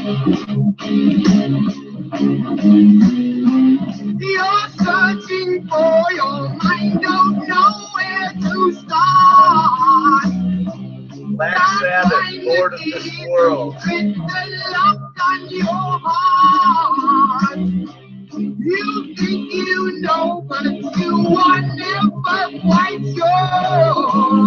You're searching for your mind, don't know where to start. Black Sabbath, Lord of this world. With the lock on your heart. You think you know, but you are never quite sure.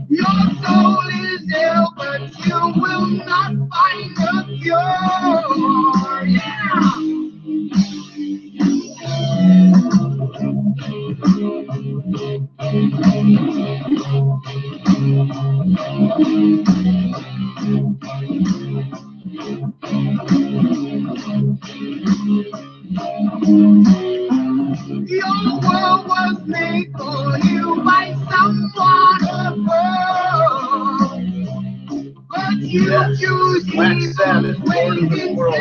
Your soul is ill, but you will not find a cure. Yeah! Your world was made for you by someone above, but you choose Black Sabbath, Lord of this world.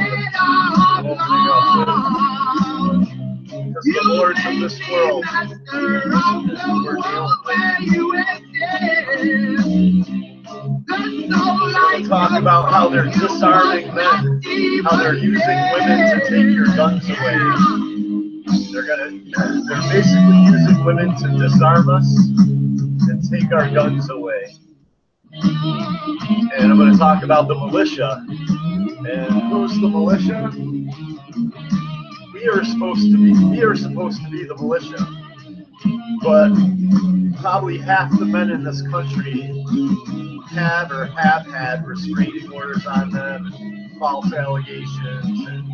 Because the lords of this world we're talk about how they're disarming men, how they're using women to take your guns away. They're basically using women to disarm us and take our guns away. And I'm going to talk about the militia. And who's the militia? We are supposed to be the militia. But probably half the men in this country have or have had restraining orders on them, and false allegations, and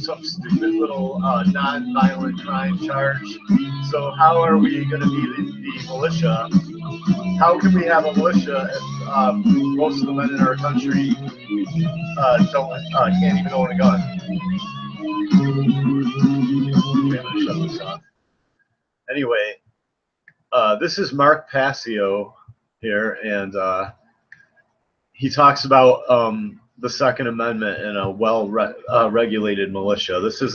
some stupid little non-violent crime charge. So how are we going to be the militia? How can we have a militia if most of the men in our country can't even own a gun? I'm going to shut this off. Anyway, this is Mark Passio here, and he talks about the Second Amendment and a well-regulated militia. This is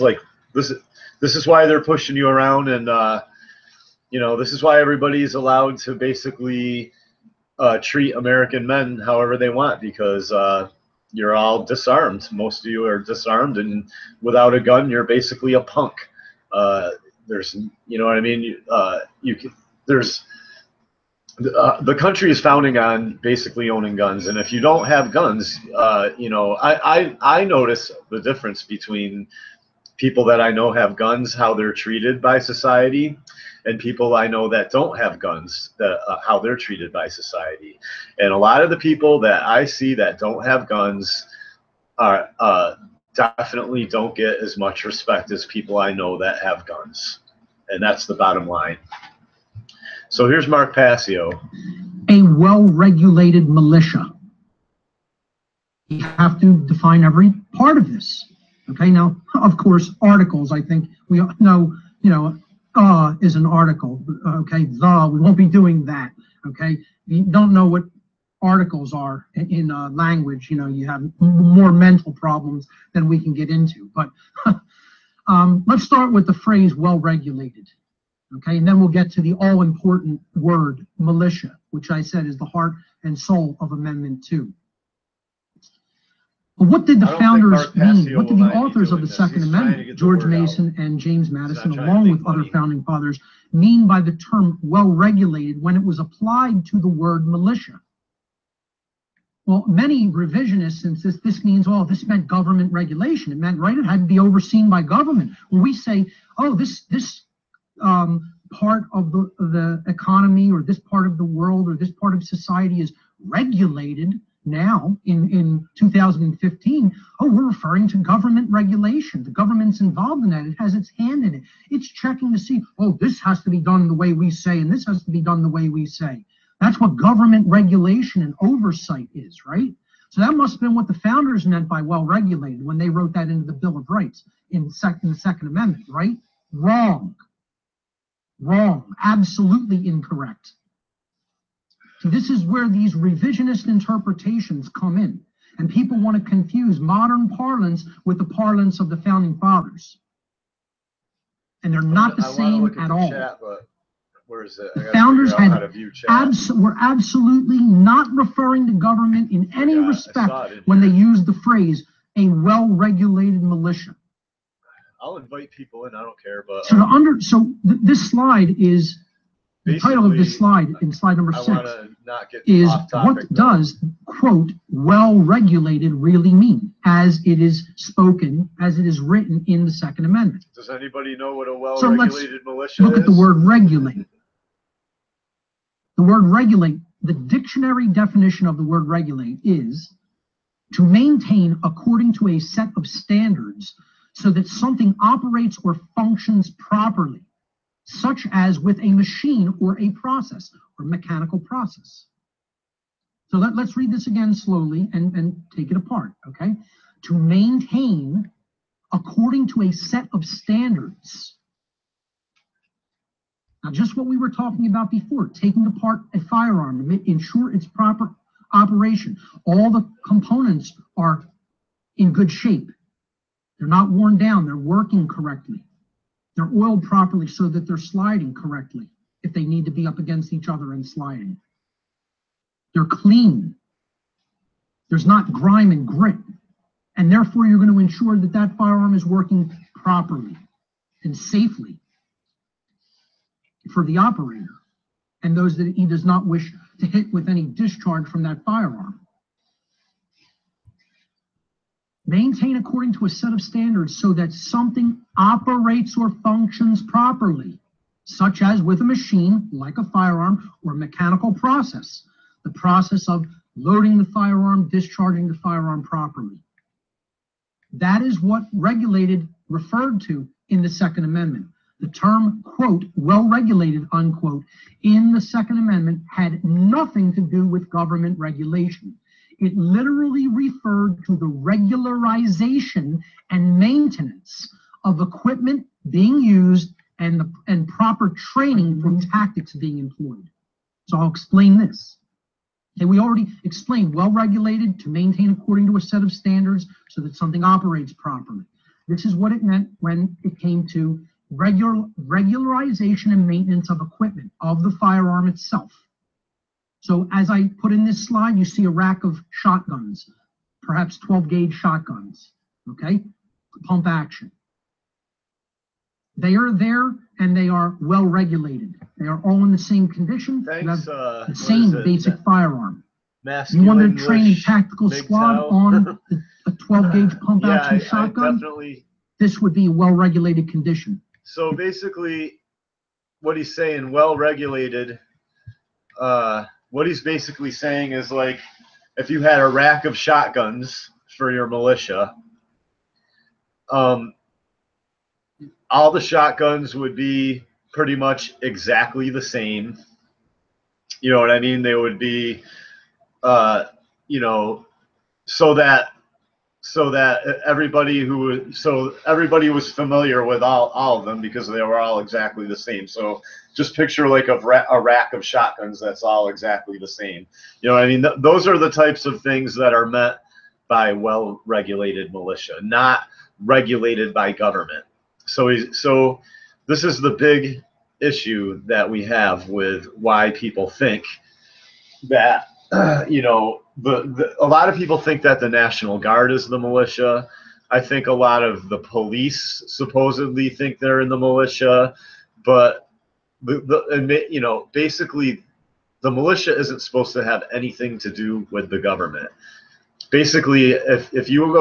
why they're pushing you around, and this is why everybody's allowed to basically treat American men however they want, because you're all disarmed. Most of you are disarmed, and without a gun, you're basically a punk. There's, you know what I mean? The country is founding on basically owning guns, and if you don't have guns, I notice the difference between people that I know have guns, how they're treated by society, and people I know that don't have guns, how they're treated by society. And a lot of the people that I see that don't have guns are definitely don't get as much respect as people I know that have guns, and that's the bottom line. So here's Mark Passio. A well-regulated militia. You have to define every part of this. Okay, now, of course, articles, I think we know, is an article. Okay, we won't be doing that. Okay, you don't know what articles are in language. You have more mental problems than we can get into. But let's start with the phrase well-regulated. Okay, and then we'll get to the all-important word, militia, which I said is the heart and soul of Amendment 2. But what did the founders mean? What did the authors of the Second Amendment, George Mason and James Madison, along with other founding fathers, mean by the term well-regulated when it was applied to the word militia? Well, many revisionists insist this means, oh, this meant government regulation. It meant, right, it had to be overseen by government. When we say, oh, this part of the economy, or this part of the world, or this part of society is regulated now in 2015, oh, we're referring to government regulation. The government's involved in that. It has its hand in it. It's checking to see, oh, this has to be done the way we say, and this has to be done the way we say. That's what government regulation and oversight is, right? So that must have been what the founders meant by well-regulated when they wrote that into the Bill of Rights in the Second Amendment, right? Wrong. Wrong. Absolutely incorrect. So this is where these revisionist interpretations come in, and people want to confuse modern parlance with the parlance of the founding fathers, and they're not the same at all. Chat, but Where is it? The founders were absolutely not referring to government in any respect when they used the phrase a well-regulated militia. I'll invite people in. I don't care, but this slide is the title of this slide in slide number 6 is what does quote well-regulated really mean as it is spoken, as it is written in the Second Amendment. Does anybody know what a well-regulated militia is? Look at the word regulate. The word regulate, the dictionary definition of the word regulate is to maintain according to a set of standards so that something operates or functions properly, such as with a machine or a process or mechanical process. So let's read this again slowly and take it apart, okay? To maintain according to a set of standards. Now, just what we were talking about before, taking apart a firearm to ensure its proper operation. All the components are in good shape. They're not worn down. They're working correctly. They're oiled properly so that they're sliding correctly if they need to be up against each other and sliding. They're clean. There's not grime and grit. And therefore, you're going to ensure that that firearm is working properly and safely for the operator and those that he does not wish to hit with any discharge from that firearm. Maintain according to a set of standards so that something operates or functions properly, such as with a machine, like a firearm, or mechanical process, the process of loading the firearm, discharging the firearm properly. That is what regulated referred to in the Second Amendment. The term, quote, well-regulated, unquote, in the Second Amendment had nothing to do with government regulation. It literally referred to the regularization and maintenance of equipment being used and proper training for tactics being employed. So I'll explain this. Okay, we already explained well-regulated to maintain according to a set of standards so that something operates properly. This is what it meant when it came to regularization and maintenance of equipment, of the firearm itself. So as I put in this slide, you see a rack of shotguns, perhaps 12-gauge shotguns, okay? Pump action. They are there and they are well regulated. They are all in the same condition. Thanks, you have the same basic firearm. Masculine you want to train a tactical MGTOW. Squad on a 12-gauge pump action shotgun? This would be a well-regulated condition. So basically, what he's saying, well-regulated, what he's basically saying is, like, if you had a rack of shotguns for your militia, all the shotguns would be pretty much exactly the same. You know what I mean? They would be, you know, so that everybody everybody was familiar with all of them because they were all exactly the same. So just picture like a rack of shotguns that's all exactly the same. You know what I mean? Those are the types of things that are meant by well-regulated militia, not regulated by government. So this is the big issue that we have with why people think that, you know, a lot of people think that the National Guard is the militia. I think a lot of the police supposedly think they're in the militia, but you know, basically the militia isn't supposed to have anything to do with the government. Basically, if you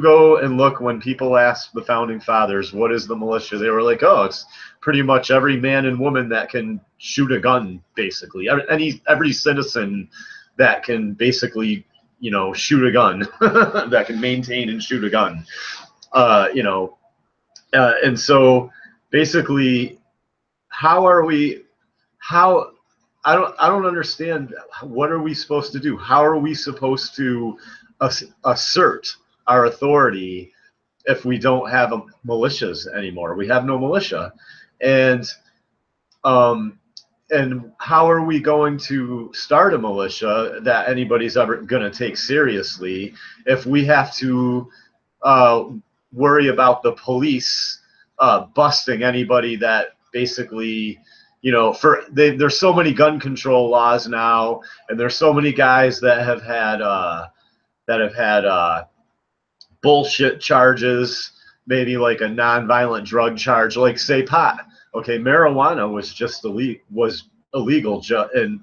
go and look, when people ask the founding fathers what is the militia, they were like, oh, it's pretty much every man and woman that can shoot a gun, basically. Every citizen that can basically, you know, shoot a gun, that can maintain and shoot a gun, you know, and so basically, I don't understand. What are we supposed to do? How are we supposed to assert our authority if we don't have militias anymore? We have no militia, and how are we going to start a militia that anybody's ever going to take seriously if we have to worry about the police busting anybody that basically, you know, there's so many gun control laws now, and there's so many guys that have had bullshit charges, maybe like a non-violent drug charge, like say pot. Okay, marijuana was just illegal, and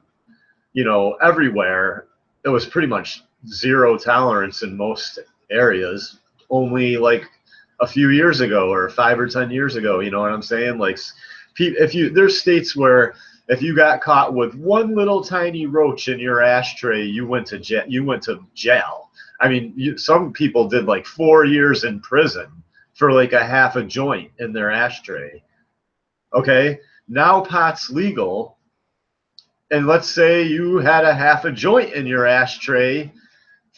you know, everywhere. It was pretty much zero tolerance in most areas. Only like a few years ago, or 5 or 10 years ago, you know what I'm saying? Like, there's states where if you got caught with one little tiny roach in your ashtray, you went to jail. I mean, some people did like 4 years in prison for like a half a joint in their ashtray. Okay, now pot's legal, and let's say you had a half a joint in your ashtray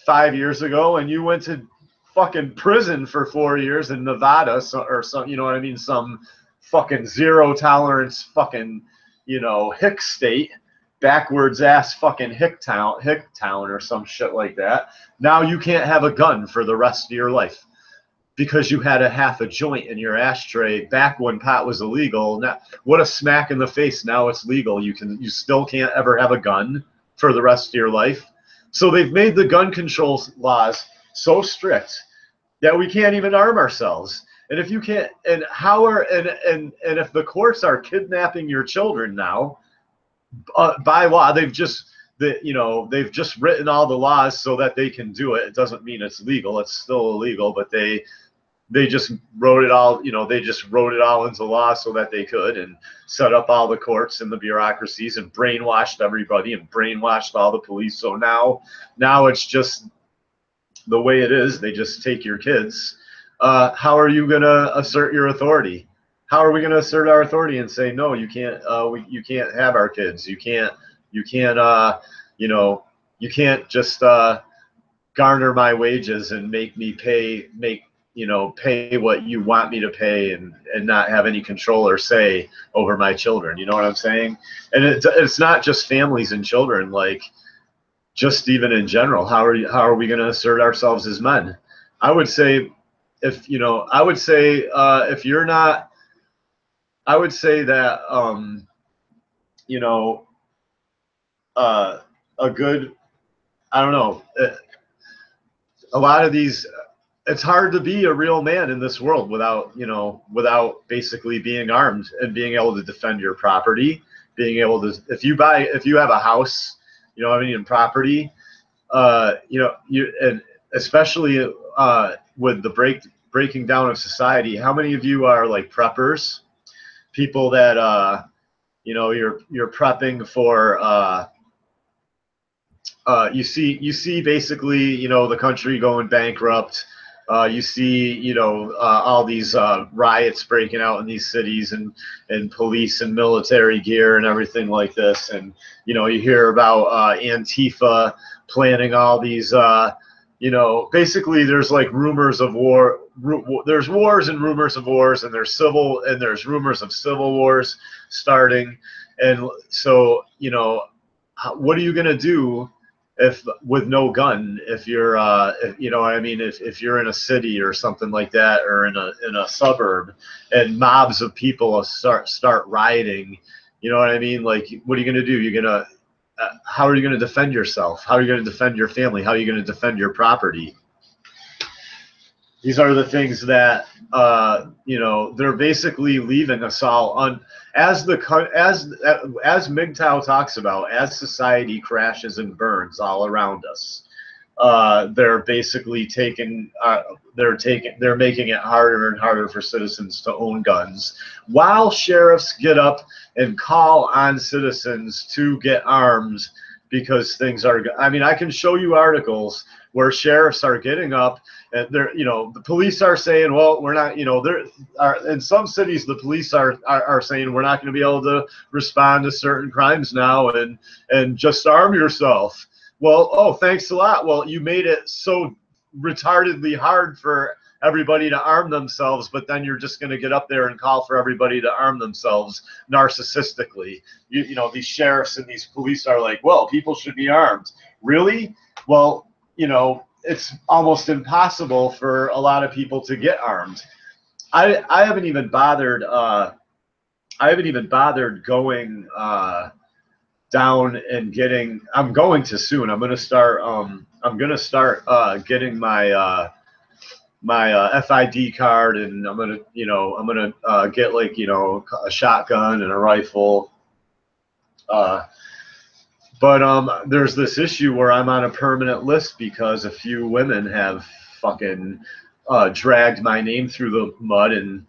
5 years ago, and you went to fucking prison for 4 years in Nevada, or some, you know what I mean, some fucking zero tolerance fucking, you know, hick state, backwards ass fucking hick town or some shit like that. Now you can't have a gun for the rest of your life because you had a half a joint in your ashtray back when pot was illegal. Now, what a smack in the face. Now it's legal. You still can't ever have a gun for the rest of your life. So they've made the gun control laws so strict that we can't even arm ourselves. And if you can't, and if the courts are kidnapping your children now, by law, they've just written all the laws so that they can do it. It doesn't mean it's legal. It's still illegal, but they just wrote it all, you know, they just wrote it all into law so that they could, and set up all the courts and the bureaucracies, and brainwashed everybody, and brainwashed all the police. So now it's just the way it is. They just take your kids. How are you going to assert your authority? How are we going to assert our authority and say, no, you can't, you can't have our kids. You can't just garner my wages and make me pay what you want me to pay, and not have any control or say over my children. You know what I'm saying? And it's not just families and children, like just even in general. How are we going to assert ourselves as men? I would say if you're not, I would say that a good, I don't know, a lot of these, it's hard to be a real man in this world without basically being armed and being able to defend your property, being able to, if you have a house, you know what I mean, in property, and especially with the breaking down of society, how many of you are like preppers, people that you're prepping for you see basically, the country going bankrupt. You see, all these riots breaking out in these cities, and police and military gear and everything like this. And, you hear about Antifa planning all these, basically there's like rumors of war. There's wars and rumors of wars, and there's rumors of civil wars starting. And so, what are you going to do with no gun, if you're you know what I mean, if you're in a city or something like that, or in a suburb, and mobs of people start rioting? You know what I mean? Like, what are you going to do? How are you going to defend yourself? How are you going to defend your family? How are you going to defend your property? These are the things that they're basically leaving us all on. As MGTOW talks about, as society crashes and burns all around us, they're basically they're making it harder and harder for citizens to own guns, while sheriffs get up and call on citizens to get armed because things are. I mean, I can show you articles where sheriffs are getting up, and the police are saying, well, we're not, there are, in some cities, the police are saying, we're not going to be able to respond to certain crimes now, and just arm yourself. Well, oh, thanks a lot. Well, you made it so retardedly hard for everybody to arm themselves, but then you're just going to get up there and call for everybody to arm themselves narcissistically. These sheriffs and these police are like, well, people should be armed. Really? Well, it's almost impossible for a lot of people to get armed. I haven't even bothered. I haven't even bothered going down and getting. I'm going to soon. I'm gonna start. Getting my my FID card, and I'm gonna get like a shotgun and a rifle. But there's this issue where I'm on a permanent list because a few women have fucking dragged my name through the mud, and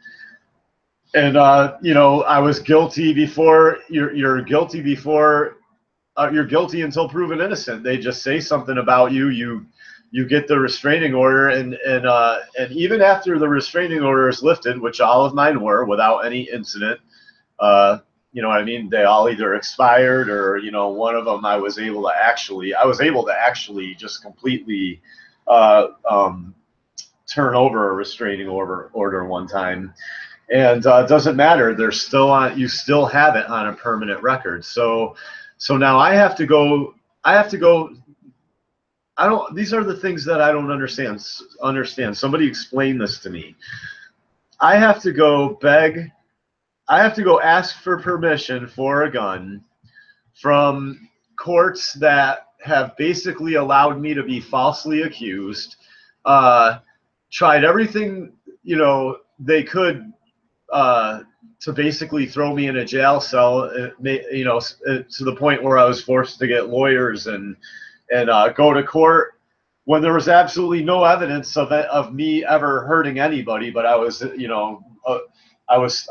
I was guilty before. You're guilty before you're guilty until proven innocent. They just say something about you, you get the restraining order, and even after the restraining order is lifted, which all of mine were without any incident. You know what I mean? They all either expired or, one of them I was able to actually just completely turn over a restraining order one time. And it doesn't matter. They're still on. You still have it on a permanent record. So now I have to go. These are the things that I don't understand. Somebody explain this to me. I have to go beg. I have to go ask for permission for a gun from courts that have basically allowed me to be falsely accused, tried everything, they could to basically throw me in a jail cell, to the point where I was forced to get lawyers and go to court when there was absolutely no evidence of me ever hurting anybody, but I was,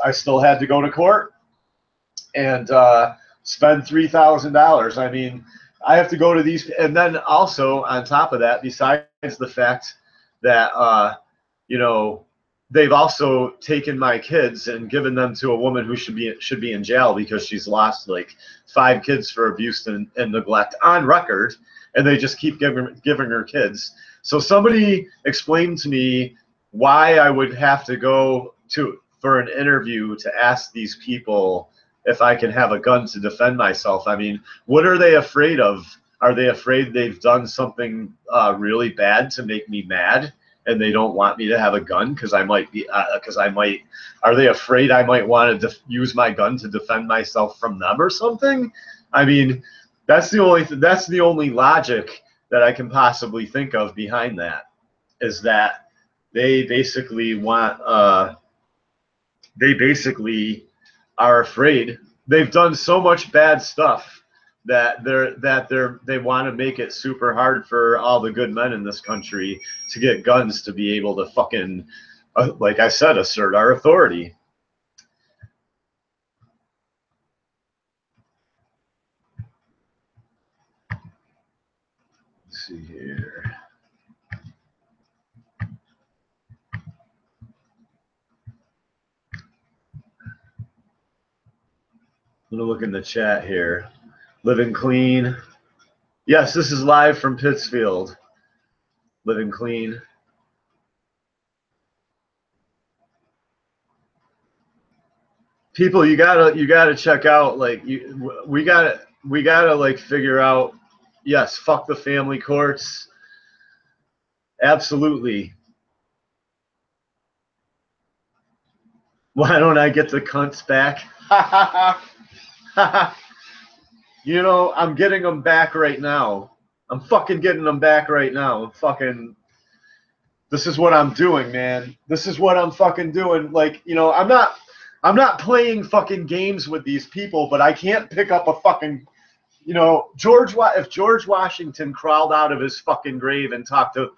I still had to go to court and spend $3,000. I mean, I have to go to these, and then also on top of that, besides the fact that they've also taken my kids and given them to a woman who should be in jail because she's lost like 5 kids for abuse and neglect on record, and they just keep giving her kids. So somebody explained to me why I would have to go for an interview to ask these people if I can have a gun to defend myself. I mean, what are they afraid of? Are they afraid they've done something really bad to make me mad, and they don't want me to have a gun because I might be? Are they afraid I might want to use my gun to defend myself from them or something? I mean, that's the only logic that I can possibly think of behind that, is that they basically want. They basically are afraid. They've done so much bad stuff that they want to make it super hard for all the good men in this country to get guns to be able to fucking, like I said, assert our authority. Let's see here. I'm gonna look in the chat here. Living Clean. Yes, this is live from Pittsfield. Living Clean. People, you gotta check out, like, we gotta like figure out. Yes, fuck the family courts. Absolutely. Why don't I get the cunts back? I'm getting them back right now. I'm fucking getting them back right now. This is what I'm doing, man. This is what I'm fucking doing. Like, I'm not playing fucking games with these people, but I can't pick up a fucking, if George Washington crawled out of his fucking grave and talked to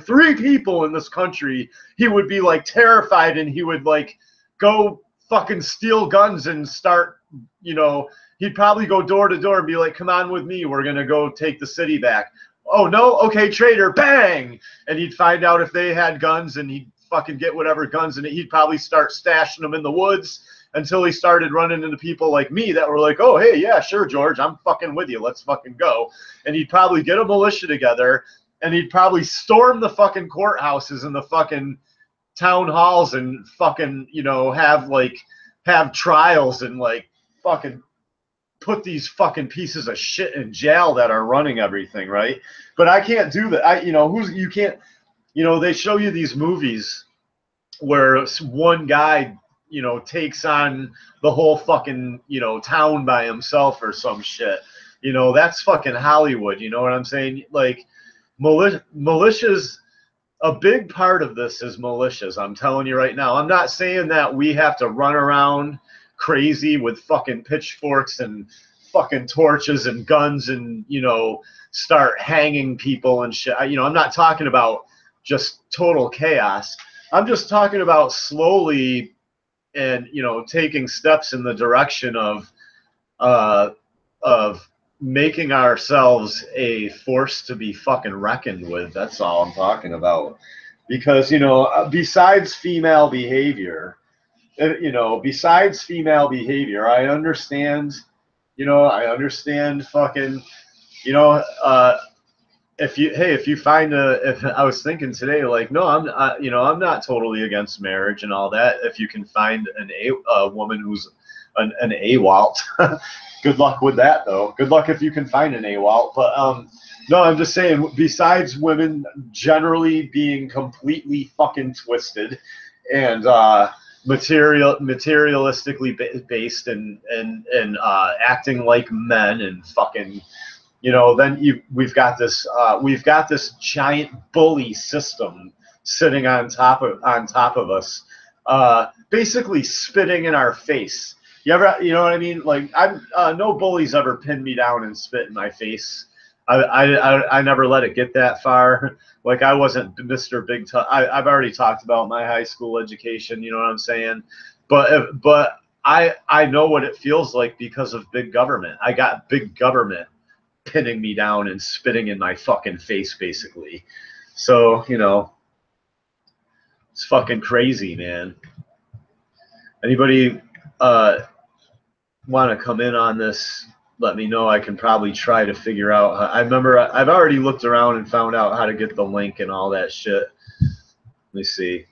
3 people in this country, he would be like terrified, and he would like go fucking steal guns and start, he'd probably go door to door and be like, come on with me, we're gonna go take the city back. Oh no, okay, traitor, bang! And he'd find out if they had guns, and he'd fucking get whatever guns, and he'd probably start stashing them in the woods until he started running into people like me that were like, oh, hey, yeah, sure, George, I'm fucking with you, let's fucking go. And he'd probably get a militia together, and he'd probably storm the fucking courthouses and the fucking town halls and fucking, have trials and like fucking put these fucking pieces of shit in jail that are running everything, right? But I can't do that. You can't, they show you these movies where one guy you know, takes on the whole fucking, you know, town by himself or some shit. You know, that's fucking Hollywood. You know what I'm saying? Like, militias, a big part of this is militias. I'm telling you right now. I'm not saying that we have to run around crazy with fucking pitchforks and fucking torches and guns and, you know, start hanging people and shit. You know, I'm not talking about just total chaos. I'm just talking about slowly and, you know, taking steps in the direction of making ourselves a force to be fucking reckoned with. That's all I'm talking about. Because, you know, besides female behavior, I understand, you know, fucking, you know, if you find I was thinking today, like, no, I'm not totally against marriage and all that. If you can find a woman who's an AWOL, good luck with that, though. Good luck if you can find an AWOL. But no, I'm just saying, besides women generally being completely fucking twisted and materialistically based and acting like men and fucking, you know, then we've got this giant bully system sitting on top of us, basically spitting in our face. You know what I mean? Like, no bullies ever pinned me down and spit in my face. I never let it get that far. Like, I wasn't Mr. Big Tough. I've already talked about my high school education. You know what I'm saying? But I know what it feels like because of big government. I got big government pinning me down and spitting in my fucking face, basically. So, you know, it's fucking crazy, man. Anybody want to come in on this? Let me know. I can probably try to figure out. I remember I've already looked around and found out how to get the link and all that shit. Let me see.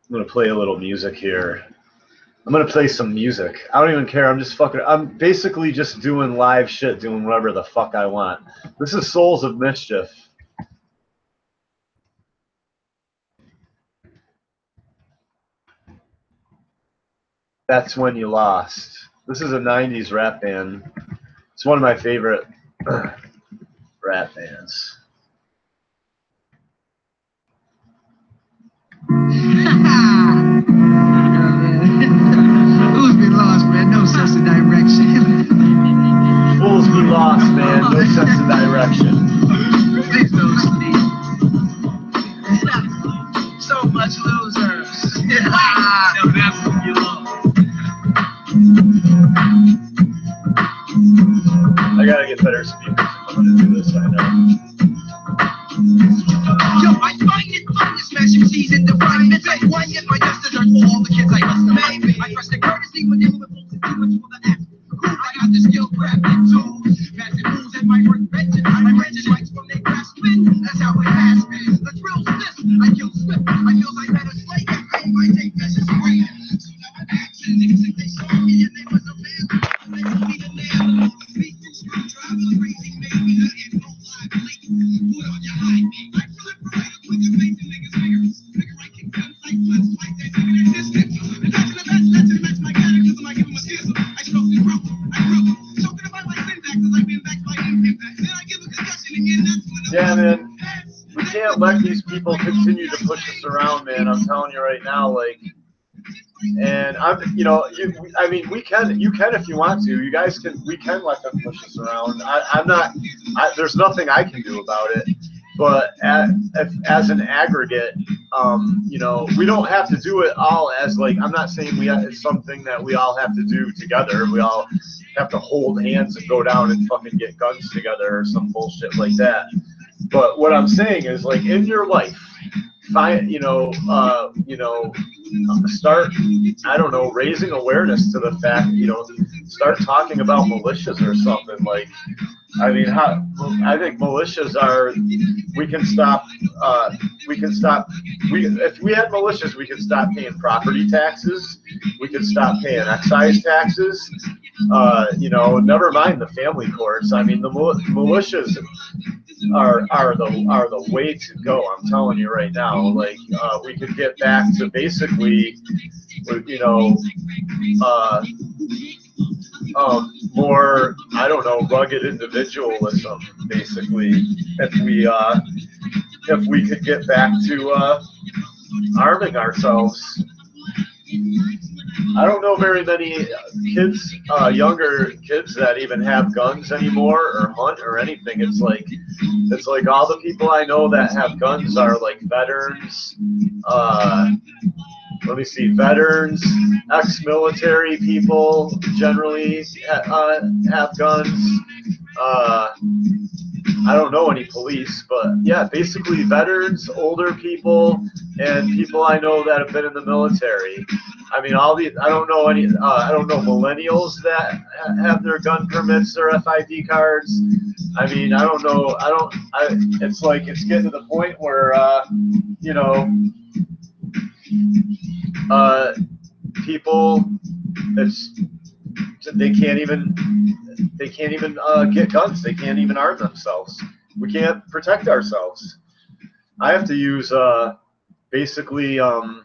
I'm going to play a little music here. I'm going to play some music. I don't even care. I'm basically just doing live shit, doing whatever the fuck I want. This is Souls of Mischief. That's When You Lost. This is a 90s rap band. It's one of my favorite rap bands. Fools be lost, man. No sense of direction. Fools be lost, man. No sense of direction. Please don't sleep. So much losers. No, that's what you love. I gotta get better speakers if I'm gonna do this. I know. Yo, I find it fun to smash MCs into fragments. Why get my just dessert for all the kids I must have made? I trust the courtesy when dealing with folks too much for the act. Cool, I got the skill crafted tools. Massive moves at my workbench. My wrenches rights from their grasping. That's how it has been. The drill's this. I kill swift. I feel like better slay. I take measures great. So now I'm action. Niggas think they saw me and they was a man. They told me to live. Beat and screw driving crazy. Maybe I ain't no lie. Put on your high knee. I feel it right with your face and niggas fingers. Nigga, I kick guns like flips like that nigga in existence. And that's the match my catechism. I give him a schism. I stroke and broke him. I broke him. Choking about my syntax as I've been backed by impact. Then I give a concussion again. That's when yeah, man. We can't let these people continue to push us around, man. I'm telling you right now, like, and you can if you want to. You guys can, we can let them push us around. There's nothing I can do about it. But as an aggregate, you know, we don't have to do it all as, like, I'm not saying it's something that we all have to do together. We all have to hold hands and go down and fucking get guns together or some bullshit like that. But what I'm saying is, like, in your life, start, I don't know, raising awareness to the fact, you know, start talking about militias or something. Like, I mean, I think militias are. We can stop. If we had militias, we could stop paying property taxes. We could stop paying excise taxes. You know, never mind the family courts. I mean, the militias are the way to go. I'm telling you right now. Like, we could get back to basically, you know, more, I don't know, rugged individualism, basically, if we could get back to arming ourselves. I don't know very many kids, younger kids that even have guns anymore or hunt or anything. It's like all the people I know that have guns are like veterans. Let me see, veterans, ex-military people generally have guns. I don't know any police, but yeah, basically veterans, older people, and people I know that have been in the military. I mean, I don't know millennials that have their gun permits or FID cards. I mean, I don't know. It's like it's getting to the point where, you know, people, they can't even get guns. They can't even arm themselves. We can't protect ourselves. I have to use basically, you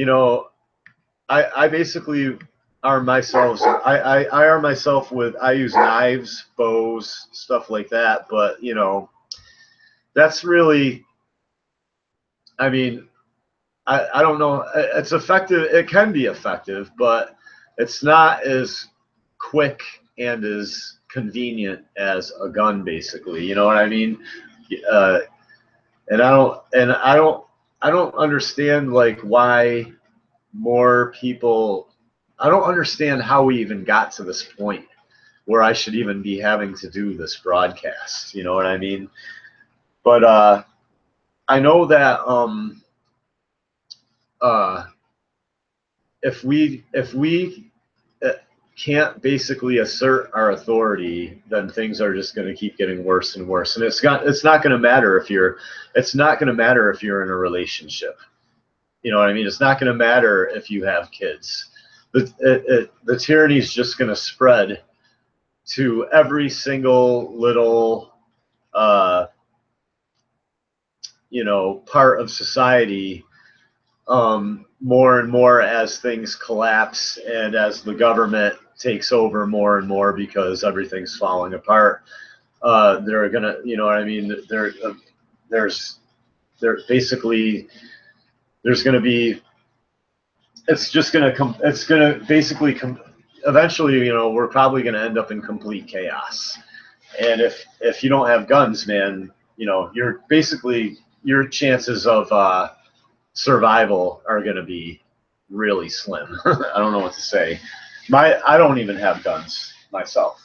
know, I basically arm myself. I arm myself with, I use knives, bows, stuff like that. But you know, that's really, I mean, I don't know. It's effective. It can be effective, but it's not as quick and as convenient as a gun, basically. You know what I mean? And I don't understand like why more people. I don't understand how we even got to this point where I should even be having to do this broadcast. You know what I mean? But I know that if we can't basically assert our authority, then things are just going to keep getting worse and worse. And it's not going to matter if you're in a relationship. You know what I mean? It's not going to matter if you have kids. The tyranny is just going to spread to every single little you know, part of society, more and more as things collapse and as the government takes over more and more because everything's falling apart. They're gonna, you know what I mean? There's basically, there's gonna be, it's gonna basically eventually, you know, we're probably gonna end up in complete chaos. And if you don't have guns, man, you know, you're basically, your chances of survival are going to be really slim. I don't know what to say. I don't even have guns myself.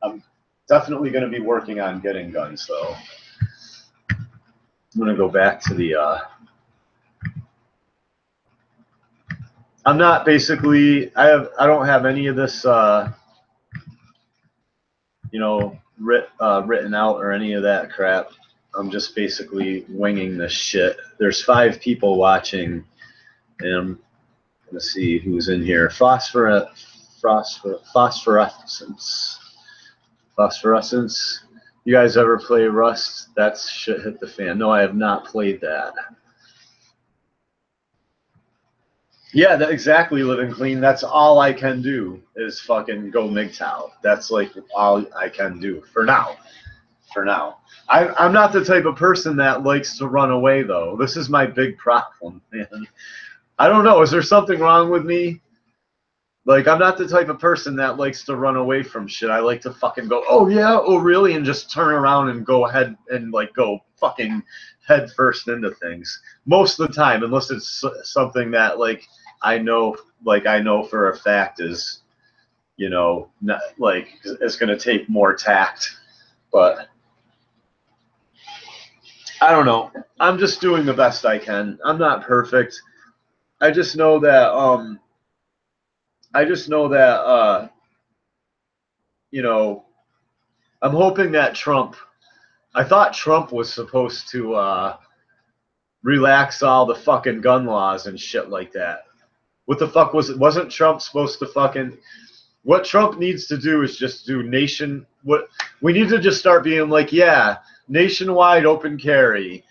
I'm definitely going to be working on getting guns, though. I'm going to go back to the. I'm not basically. I don't have any of this. You know, written out or any of that crap. I'm just basically winging this shit. There's 5 people watching, and I'm gonna see who's in here. Phosphorescence. You guys ever play Rust? That's shit hit the fan. No, I have not played that. Yeah, exactly, Living Clean. That's all I can do is fucking go MGTOW. That's like all I can do for now. For now. I'm not the type of person that likes to run away, though. This is my big problem, man. I don't know. Is there something wrong with me? Like, I'm not the type of person that likes to run away from shit. I like to fucking go, oh, yeah, oh, really? And just turn around and go ahead and, like, go fucking head first into things. Most of the time, unless it's something that, like, I know for a fact is, you know, not, like, it's going to take more tact. But I don't know. I'm just doing the best I can. I'm not perfect. I just know that you know, I'm hoping that I thought Trump was supposed to relax all the fucking gun laws and shit like that. What the fuck wasn't Trump supposed to fucking, what Trump needs to do is just do we need to just start being like, yeah, nationwide open carry.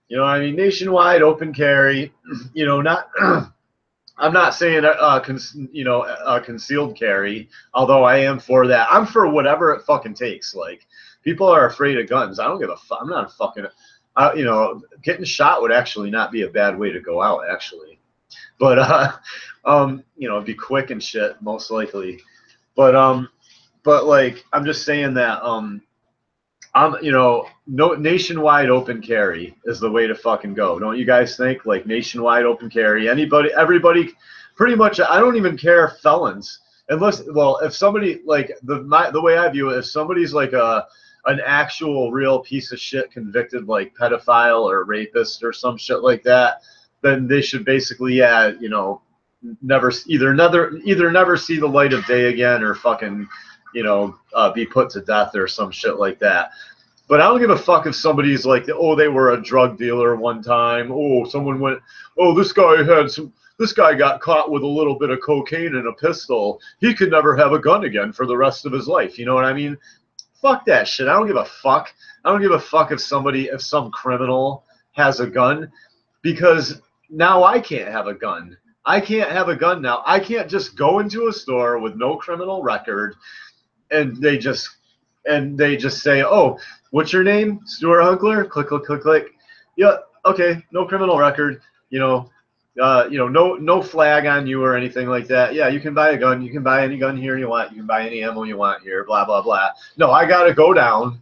You know what I mean? Nationwide open carry, you know, not, I'm not saying, concealed carry, although I am for that. I'm for whatever it fucking takes. Like, people are afraid of guns. I don't give a fuck. I'm not a fucking, you know, getting shot would actually not be a bad way to go out, actually. But, you know, it'd be quick and shit, most likely. But like, I'm just saying that, you know, no, nationwide open carry is the way to fucking go. Don't you guys think? Like, nationwide open carry, everybody, pretty much. I don't even care if felons, unless, well, if somebody, like, the way I view it, if somebody's like an actual real piece of shit convicted, like pedophile or rapist or some shit like that, then they should basically, yeah, you know, either never see the light of day again, or fucking, you know, be put to death or some shit like that. But I don't give a fuck if somebody's like, oh, they were a drug dealer one time. Oh, someone went, oh, this guy got caught with a little bit of cocaine and a pistol. He could never have a gun again for the rest of his life. You know what I mean? Fuck that shit. I don't give a fuck. I don't give a fuck if some criminal has a gun, because now I can't have a gun. I can't have a gun now. I can't just go into a store with no criminal record and they just say, oh, what's your name? Stuart Hunkler? Click, click, click, click. Yeah, okay, no criminal record. You know, no flag on you or anything like that. Yeah, you can buy a gun. You can buy any gun here you want. You can buy any ammo you want here, blah, blah, blah. No, I got to go down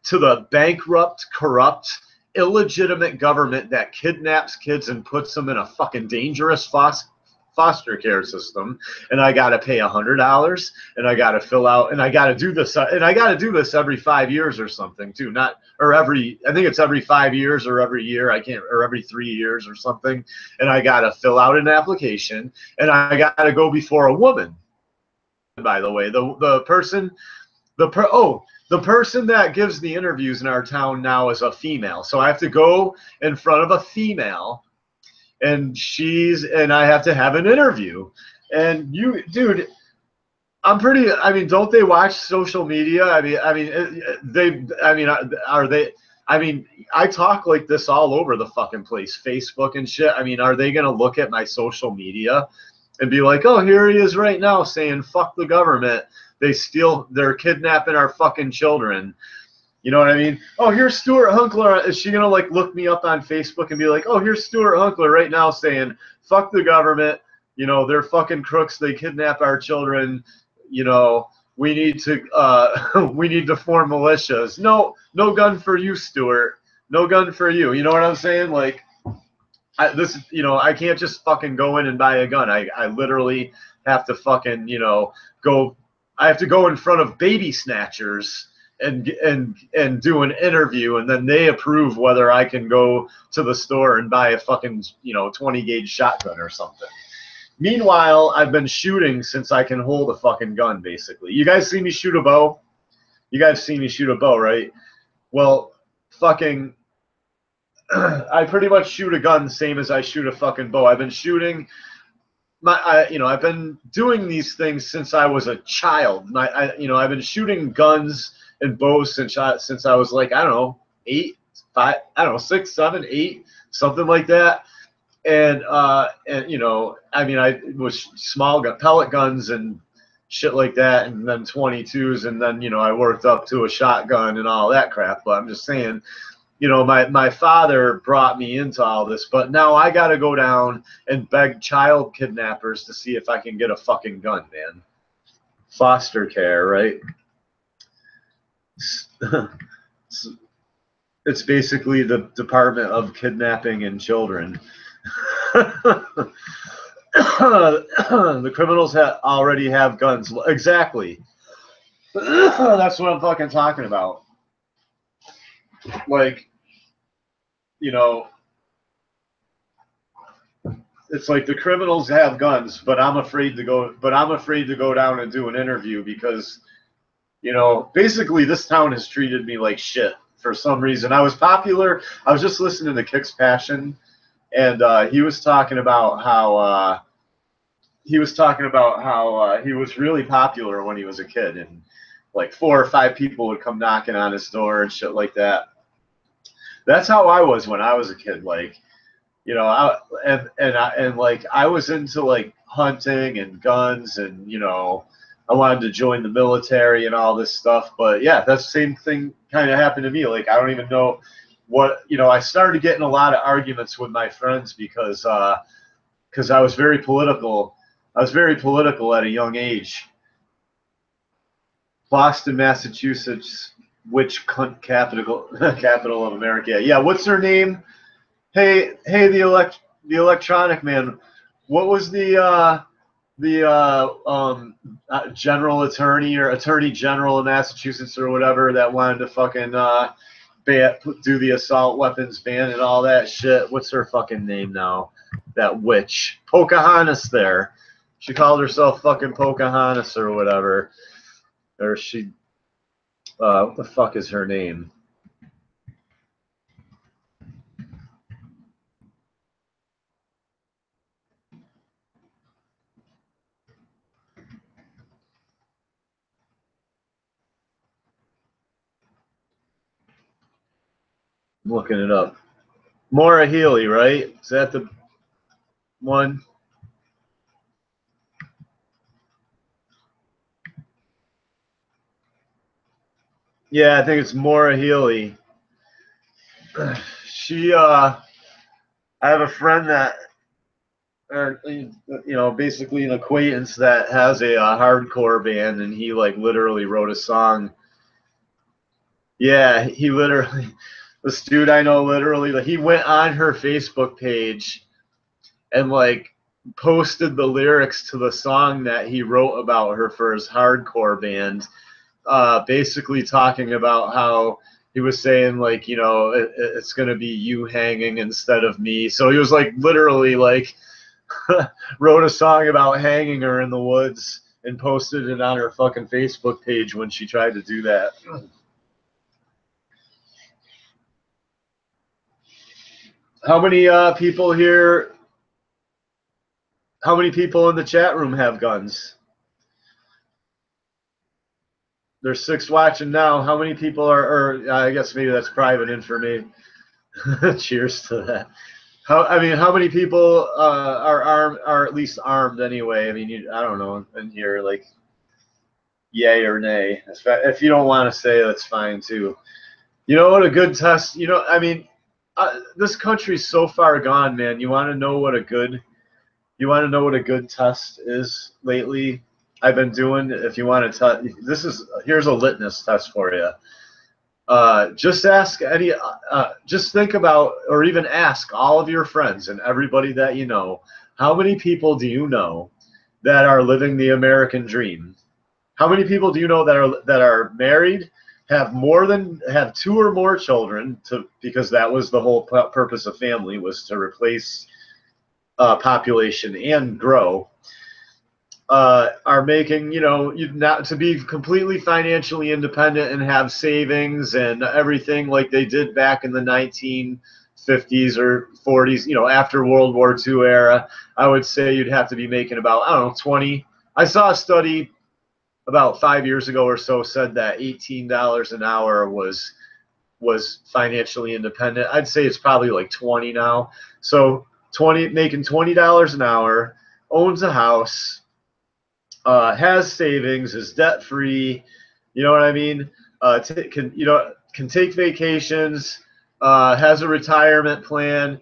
to the bankrupt, corrupt, illegitimate government that kidnaps kids and puts them in a fucking dangerous foster care system, and I got to pay $100, and I got to fill out, and I got to do this, every 5 years or something too, I think it's every 5 years or every year, or every 3 years or something, and I got to fill out an application, and I got to go before a woman. By the way, the person that gives the interviews in our town now is a female, so I have to go in front of a female, and I have to have an interview. And dude, I mean, don't they watch social media? I talk like this all over the fucking place, Facebook and shit. I mean, are they gonna look at my social media and be like, oh, here he is right now saying fuck the government, they're kidnapping our fucking children? You know what I mean? Oh, here's Stuart Hunkler. Is she going to, like, look me up on Facebook and be like, oh, here's Stuart Hunkler right now saying, fuck the government. You know, they're fucking crooks. They kidnap our children. You know, we need to form militias. No gun for you, Stuart. No gun for you. You know what I'm saying? Like, I can't just fucking go in and buy a gun. I literally have to fucking, I have to go in front of baby snatchers and do an interview, and then they approve whether I can go to the store and buy a fucking 20 gauge shotgun or something. Meanwhile, I've been shooting since I can hold a fucking gun, basically. You guys see me shoot a bow? You guys see me shoot a bow, right? Well, fucking I pretty much shoot a gun the same as I shoot a fucking bow. I've been shooting I've been doing these things since I was a child. I've been shooting guns and bows since I was like, I don't know, 6, 7, 8, something like that. And I was small pellet guns and shit like that, and then 22s, and then I worked up to a shotgun and all that crap. But I'm just saying, my father brought me into all this, but now I got to go down and beg child kidnappers to see if I can get a fucking gun, man. Foster care, right? It's basically the Department of Kidnapping and Children. The criminals already have guns. Exactly. That's what I'm fucking talking about. Like, it's like the criminals have guns, but I'm afraid to go down and do an interview because You know, basically this town has treated me like shit for some reason. I was popular. I was just listening to Kick's Passion, and he was talking about how he was really popular when he was a kid, and like 4 or 5 people would come knocking on his door and shit like that. That's how I was when I was a kid. Like, you know, and like I was into like hunting and guns, and you know, I wanted to join the military and all this stuff. But yeah, that same thing kind of happened to me. Like, I don't even know what, you know, I started getting a lot of arguments with my friends because I was very political. I was very political at a young age. Boston, Massachusetts, which capital capital of America? Yeah, what's her name? Hey, the electronic man. What was the general attorney or attorney general of Massachusetts or whatever that wanted to fucking do the assault weapons ban and all that shit? What's her fucking name now? That witch, Pocahontas. There, she called herself fucking Pocahontas or whatever. Or she, what the fuck is her name? I'm looking it up. Maura Healey, right? Is that the one? Yeah, I think it's Maura Healey. She, I have a friend that, or you know, basically an acquaintance that has a hardcore band, and he like literally wrote a song. Yeah, he literally, this dude I know literally, like, he went on her Facebook page and like posted the lyrics to the song that he wrote about her for his hardcore band, basically talking about how he was saying, like, you know, it's going to be you hanging instead of me. So he was like literally like wrote a song about hanging her in the woods and posted it on her fucking Facebook page when she tried to do that. How many people here? How many people in the chat room have guns? There's 6 watching now. How many people are, or I guess maybe that's private information. Cheers to that. I mean, how many people are armed, are at least armed anyway? I mean, I don't know in here, like, yay or nay. If you don't want to say, that's fine too. You know what a good test? You know, I mean, this country's so far gone, man. You want to know what a good test is lately? I've been doing. If you want to test, here's a litmus test for you. Just ask just think about, or even ask all of your friends and everybody that you know, how many people do you know that are living the American dream? How many people do you know that are married, have 2 or more children, because that was the whole purpose of family, was to replace population and grow, are making, you know, not to be completely financially independent and have savings and everything like they did back in the 1950s or 40s, you know, after World War II era. I would say you'd have to be making about, I don't know, 20. I saw a study about 5 years ago or so said that $18 an hour was financially independent. I'd say it's probably like 20 now. So making $20 an hour, owns a house, has savings, is debt free. You know what I mean? Can take vacations, has a retirement plan,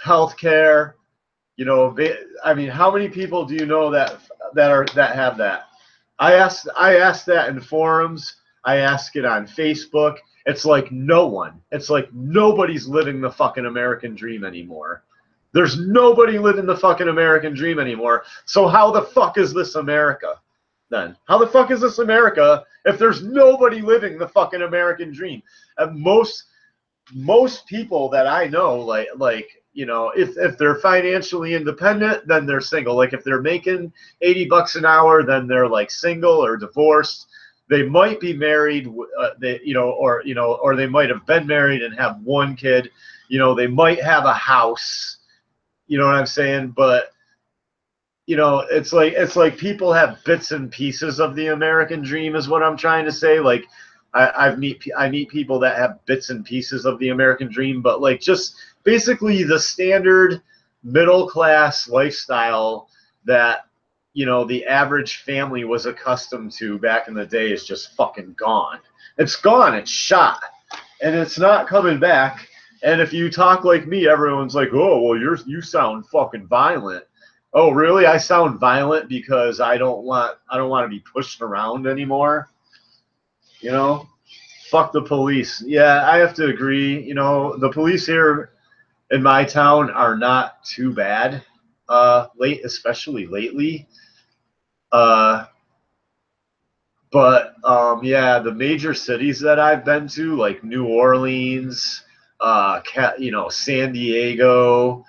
health care. You know, I mean, how many people do you know that have that? I asked that in forums. I ask it on Facebook. It's like no one. It's like nobody's living the fucking American dream anymore. There's nobody living the fucking American dream anymore. So how the fuck is this America then? How the fuck is this America if there's nobody living the fucking American dream? And most people that I know, like you know, if they're financially independent, then they're single. Like if they're making $80 an hour, then they're like single or divorced. they might be married, or they might have been married and have one kid. They might have a house. You know what I'm saying? But it's like people have bits and pieces of the American dream, is what I'm trying to say. Like, I meet people that have bits and pieces of the American dream, but like just basically the standard middle class lifestyle that the average family was accustomed to back in the day is just fucking gone. It's gone. It's shot, and it's not coming back. And if you talk like me, everyone's like, "Oh, well, you sound fucking violent." Oh, really? I sound violent because I don't want to be pushed around anymore. Fuck the police. Yeah, I have to agree. The police here in my town are not too bad. Especially lately. Yeah, the major cities that I've been to, like New Orleans, San Diego,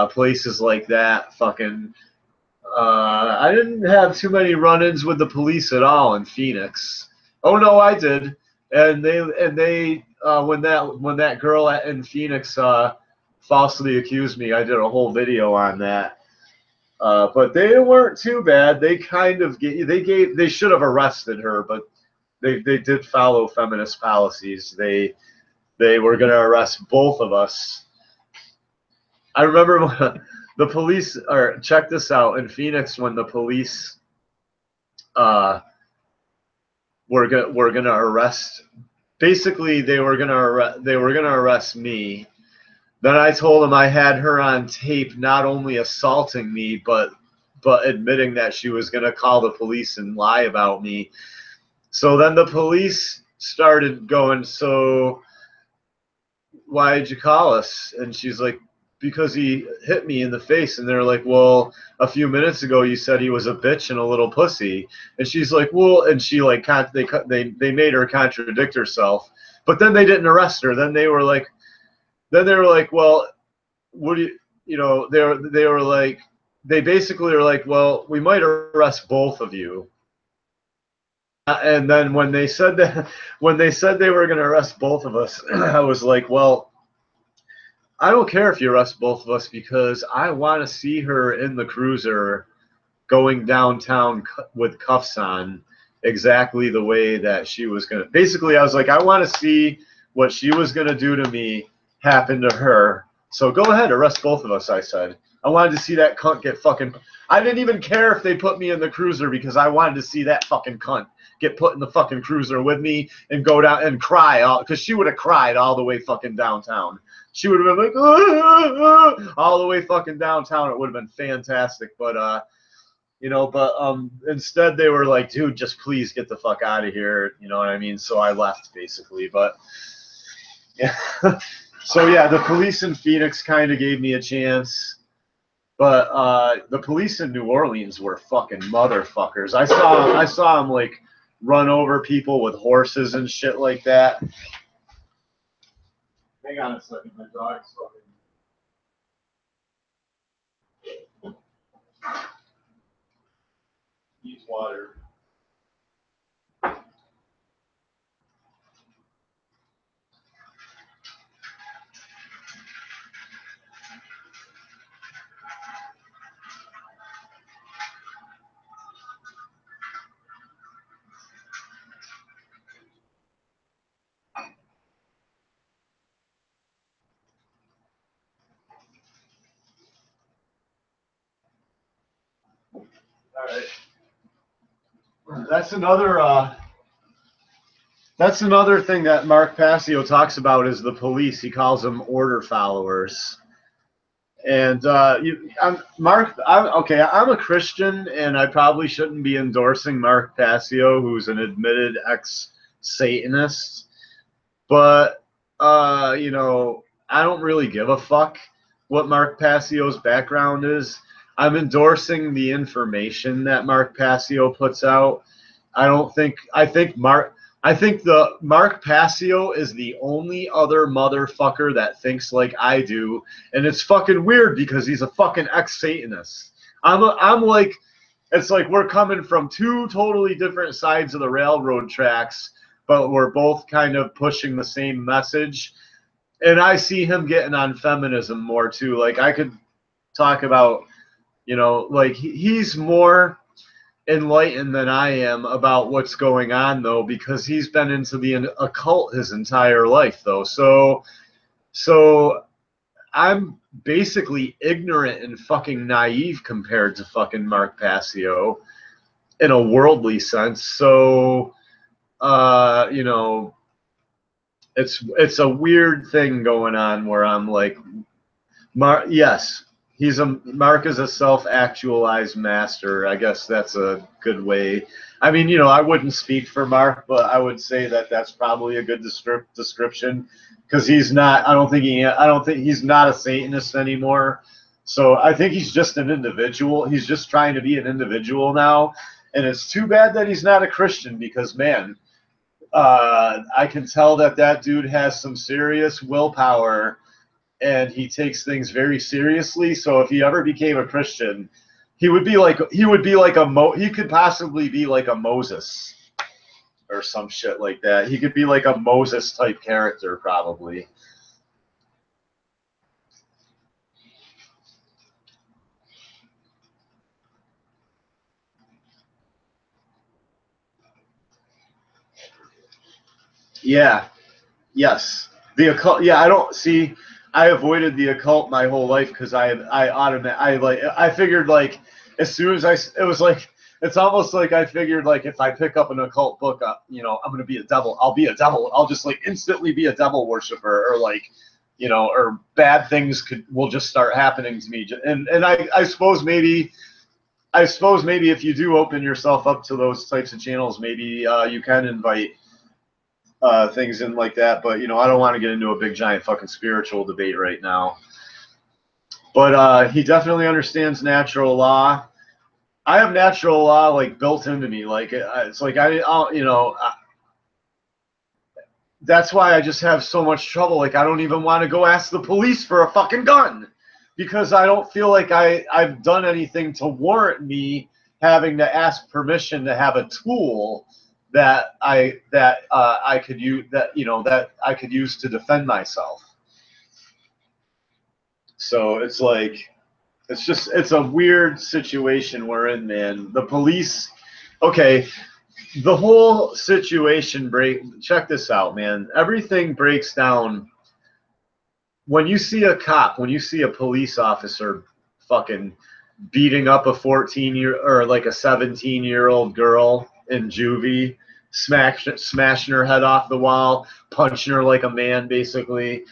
places like that, fucking. I didn't have too many run-ins with the police at all in Phoenix. Oh no, I did. And they when that girl in Phoenix falsely accused me, I did a whole video on that. But they weren't too bad. They kind of they should have arrested her, but they did follow feminist policies. They were going to arrest both of us. I remember the police, or check this out, in Phoenix when the police were going to arrest. Basically, they were going to arrest me. Then I told them I had her on tape, not only assaulting me, but admitting that she was going to call the police and lie about me. So then the police started going, "So why did you call us?" And she's like, "Because he hit me in the face." And they're like, "Well, a few minutes ago you said he was a bitch and a little pussy." And she's like, "Well," and she like they made her contradict herself. But then they didn't arrest her. Then they were like, "Well, what do you?" They were like, they basically are like, "Well, we might arrest both of you." And then when they said they were going to arrest both of us, I was like, "Well, I don't care if you arrest both of us, because I want to see her in the cruiser going downtown with cuffs on, exactly the way that she was going to." Basically, I was like, I want to see what she was going to do to me happen to her. So go ahead, arrest both of us, I said. I wanted to see that cunt get fucking... I didn't even care if they put me in the cruiser, because I wanted to see that fucking cunt get put in the fucking cruiser with me and go down and cry, because she would have cried all the way fucking downtown. She would have been like, all the way fucking downtown. It would have been fantastic. But, instead they were like, "Dude, just please get the fuck out of here." You know what I mean? So I left, basically. But, yeah. So, yeah, the police in Phoenix kind of gave me a chance. But the police in New Orleans were fucking motherfuckers. I saw them, like, run over people with horses and shit like that. Hang on a second, my dog's fucking... needs water. All right. That's another thing that Mark Passio talks about, is the police. He calls them order followers. And I'm a Christian, and I probably shouldn't be endorsing Mark Passio, who's an admitted ex-Satanist. But I don't really give a fuck what Mark Passio's background is. I'm endorsing the information that Mark Passio puts out. I think the Mark Passio is the only other motherfucker that thinks like I do, and it's fucking weird because he's a fucking ex-Satanist. I'm like, it's like we're coming from two totally different sides of the railroad tracks, but we're both kind of pushing the same message. And I see him getting on feminism more too. Like I could talk about, you know, like he's more enlightened than I am about what's going on though, because he's been into the occult his entire life though. So I'm basically ignorant and fucking naive compared to fucking Mark Passio in a worldly sense. So, you know, it's a weird thing going on where I'm like, Mark, yes, Mark is a self-actualized master. I guess that's a good way. I mean, you know, I wouldn't speak for Mark, but I would say that that's probably a good description because he's not. I don't think he's not a Satanist anymore. So I think he's just an individual. He's just trying to be an individual now, and it's too bad that he's not a Christian because man, I can tell that dude has some serious willpower. And he takes things very seriously. So if he ever became a Christian, he could possibly be like a Moses or some shit like that. He could be like a Moses type character probably. Yeah. Yes. The occult. Yeah, I avoided the occult my whole life because I figured like as soon as it's almost like I figured like if I pick up an occult book up, you know, I'm gonna be a devil. I'll be a devil. I'll just like instantly be a devil worshiper or like, you know, or bad things will just start happening to me. And I suppose maybe if you do open yourself up to those types of channels, maybe you can invite things in like that, but you know, I don't want to get into a big giant fucking spiritual debate right now. But he definitely understands natural law. I have natural law like built into me. Like it's like that's why I just have so much trouble. Like I don't even want to go ask the police for a fucking gun because I don't feel like I've done anything to warrant me having to ask permission to have a tool that I could use to defend myself. So it's like it's a weird situation we're in, man. The police, okay, the whole situation check this out, man. Everything breaks down when you see a police officer fucking beating up a 14-year or like a 17-year-old girl in juvie, smashing her head off the wall, punching her like a man, basically.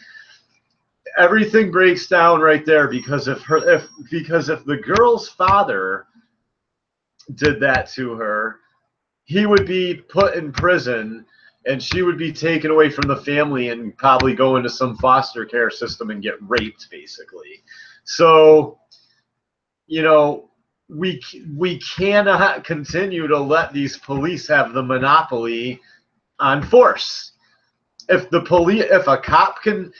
Everything breaks down right there because if the girl's father did that to her, he would be put in prison and she would be taken away from the family and probably go into some foster care system and get raped, basically. So, you know, we cannot continue to let these police have the monopoly on force. If a cop can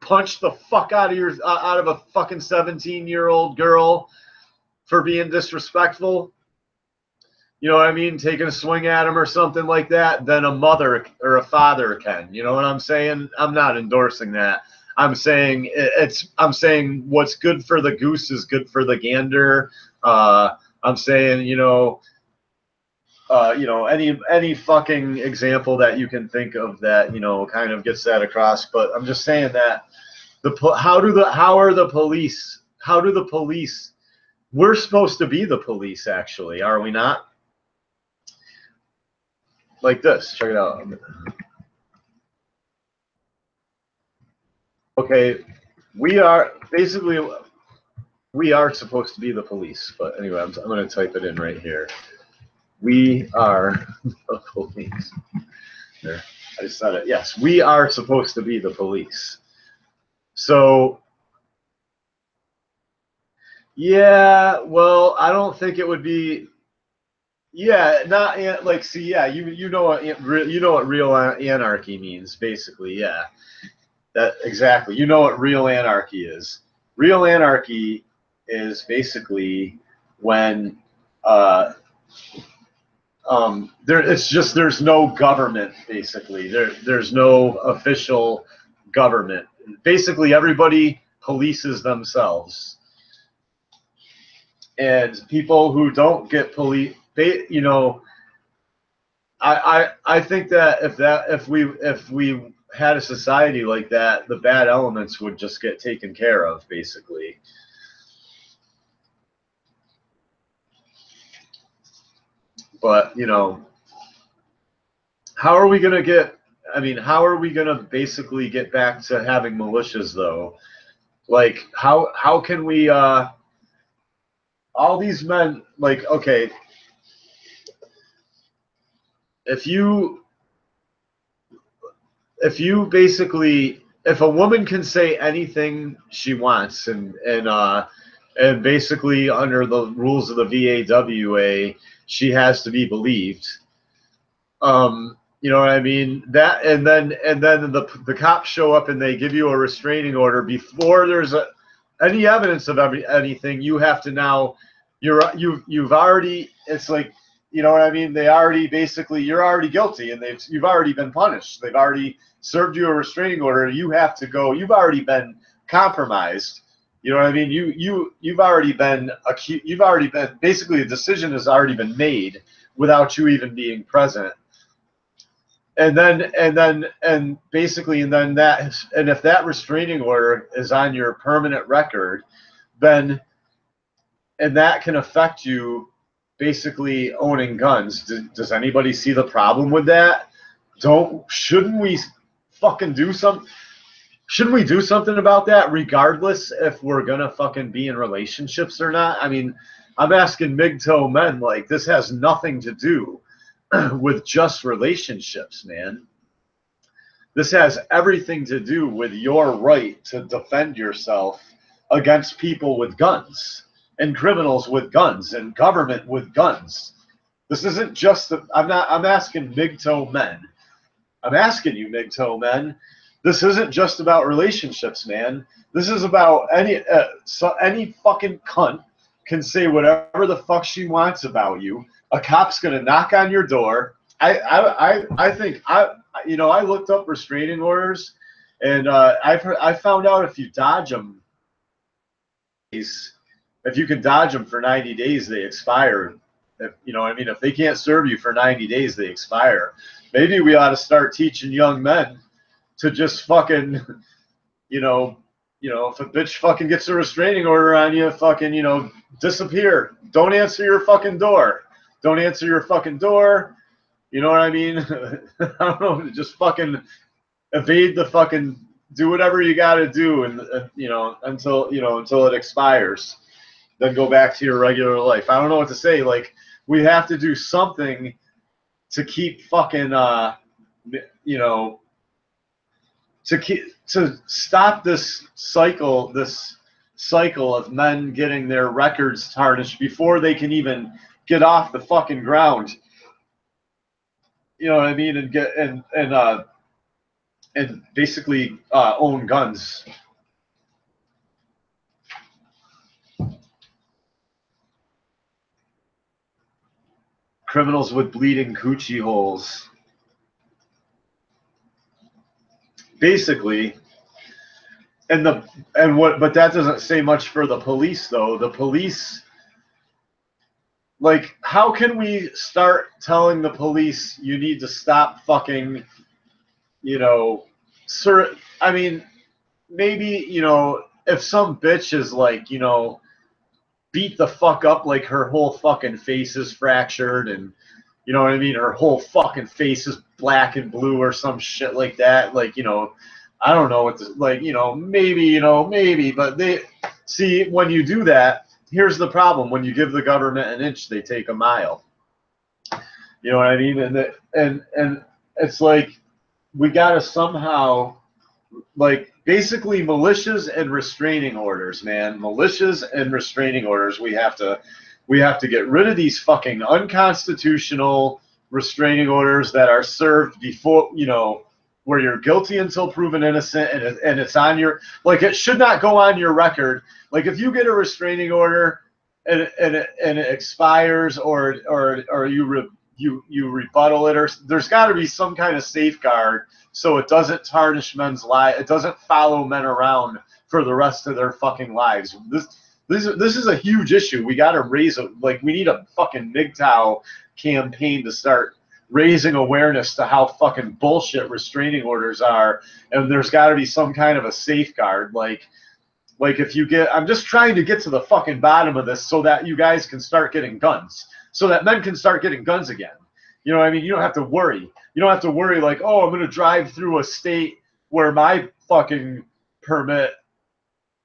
punch the fuck out of a fucking 17-year-old girl for being disrespectful, you know what I mean, taking a swing at him or something like that, then a mother or a father can. You know what I'm saying? I'm not endorsing that. I'm saying what's good for the goose is good for the gander. I'm saying, any fucking example that you can think of that, kind of gets that across. But I'm just saying that how do the police, we're supposed to be the police, actually, are we not? Like this, check it out. Okay, we are supposed to be the police, but anyway, I'm going to type it in right here. We are the police. There, I just said it. Yes, we are supposed to be the police. So, yeah, well, I don't think it would be. Yeah, not like. See, yeah, you know what real anarchy means, basically. Yeah, that exactly. You know what real anarchy is. Real anarchy is basically when there's no government, basically. There's no official government. Basically, everybody polices themselves. And people who don't get police, you know, I think that if we had a society like that, the bad elements would just get taken care of, basically. But, you know, how are we going to get, I mean, how are we going to basically get back to having militias, though? Like, how can we, all these men, like, okay, if you basically, if a woman can say anything she wants and basically under the rules of the VAWA, she has to be believed. You know what I mean? That and then the cops show up and they give you a restraining order before there's any evidence of anything. You have to now, you've already, it's like, you know what I mean? They already basically, you're already guilty and you've already been punished. They've already served you a restraining order. You have to go. You've already been compromised. You know what I mean? You've already been accused. You've already been, basically, a decision has already been made without you even being present. And basically, and if that restraining order is on your permanent record, then, and that can affect you basically owning guns. Does anybody see the problem with that? Shouldn't we fucking do something? Shouldn't we do something about that, regardless if we're gonna fucking be in relationships or not? I mean, I'm asking MGTOW men, like, this has nothing to do with just relationships, man. This has everything to do with your right to defend yourself against people with guns and criminals with guns and government with guns. This isn't just I'm asking MGTOW men. I'm asking you, MGTOW men. This isn't just about relationships, man. This is about any fucking cunt can say whatever the fuck she wants about you. A cop's gonna knock on your door. I think you know, I looked up restraining orders, and I found out if you dodge them, if you can dodge them for 90 days, they expire. If, you know, I mean, if they can't serve you for 90 days, they expire. Maybe we ought to start teaching young men to just fucking, you know, if a bitch fucking gets a restraining order on you, fucking, you know, disappear. Don't answer your fucking door. Don't answer your fucking door. You know what I mean? I don't know. Just fucking evade the fucking, do whatever you got to do, and you know, until it expires. Then go back to your regular life. I don't know what to say. Like, we have to do something to keep fucking, you know, to stop this cycle of men getting their records tarnished before they can even get off the fucking ground. You know what I mean? And get and basically own guns. Criminals with bleeding coochie holes. Basically, but that doesn't say much for the police, though. The police, like, how can we start telling the police you need to stop fucking, you know, sir? I mean, maybe, you know, if some bitch is like, you know, beat the fuck up, like her whole fucking face is fractured and, you know what I mean, her whole fucking face is black and blue or some shit like that. Like, you know, I don't know what this, like, you know, maybe, but they see, when you do that, here's the problem. When you give the government an inch, they take a mile. You know what I mean? And it's like, we got to somehow, like, basically militias and restraining orders, man. Militias and restraining orders. We have to get rid of these fucking unconstitutional restraining orders that are served before, you know, where you're guilty until proven innocent, and it's on your, like, it should not go on your record. Like, if you get a restraining order and it expires, or you rebuttal it, or there's got to be some kind of safeguard so it doesn't tarnish men's lives. It doesn't follow men around for the rest of their fucking lives. This is a huge issue. We got to raise we need a fucking MGTOW campaign to start raising awareness to how fucking bullshit restraining orders are, and there's got to be some kind of a safeguard. Like if you get, I'm just trying to get to the fucking bottom of this so that you guys can start getting guns, so that men can start getting guns again. You know what I mean? You don't have to worry. You don't have to worry like, oh, I'm going to drive through a state where my fucking permit,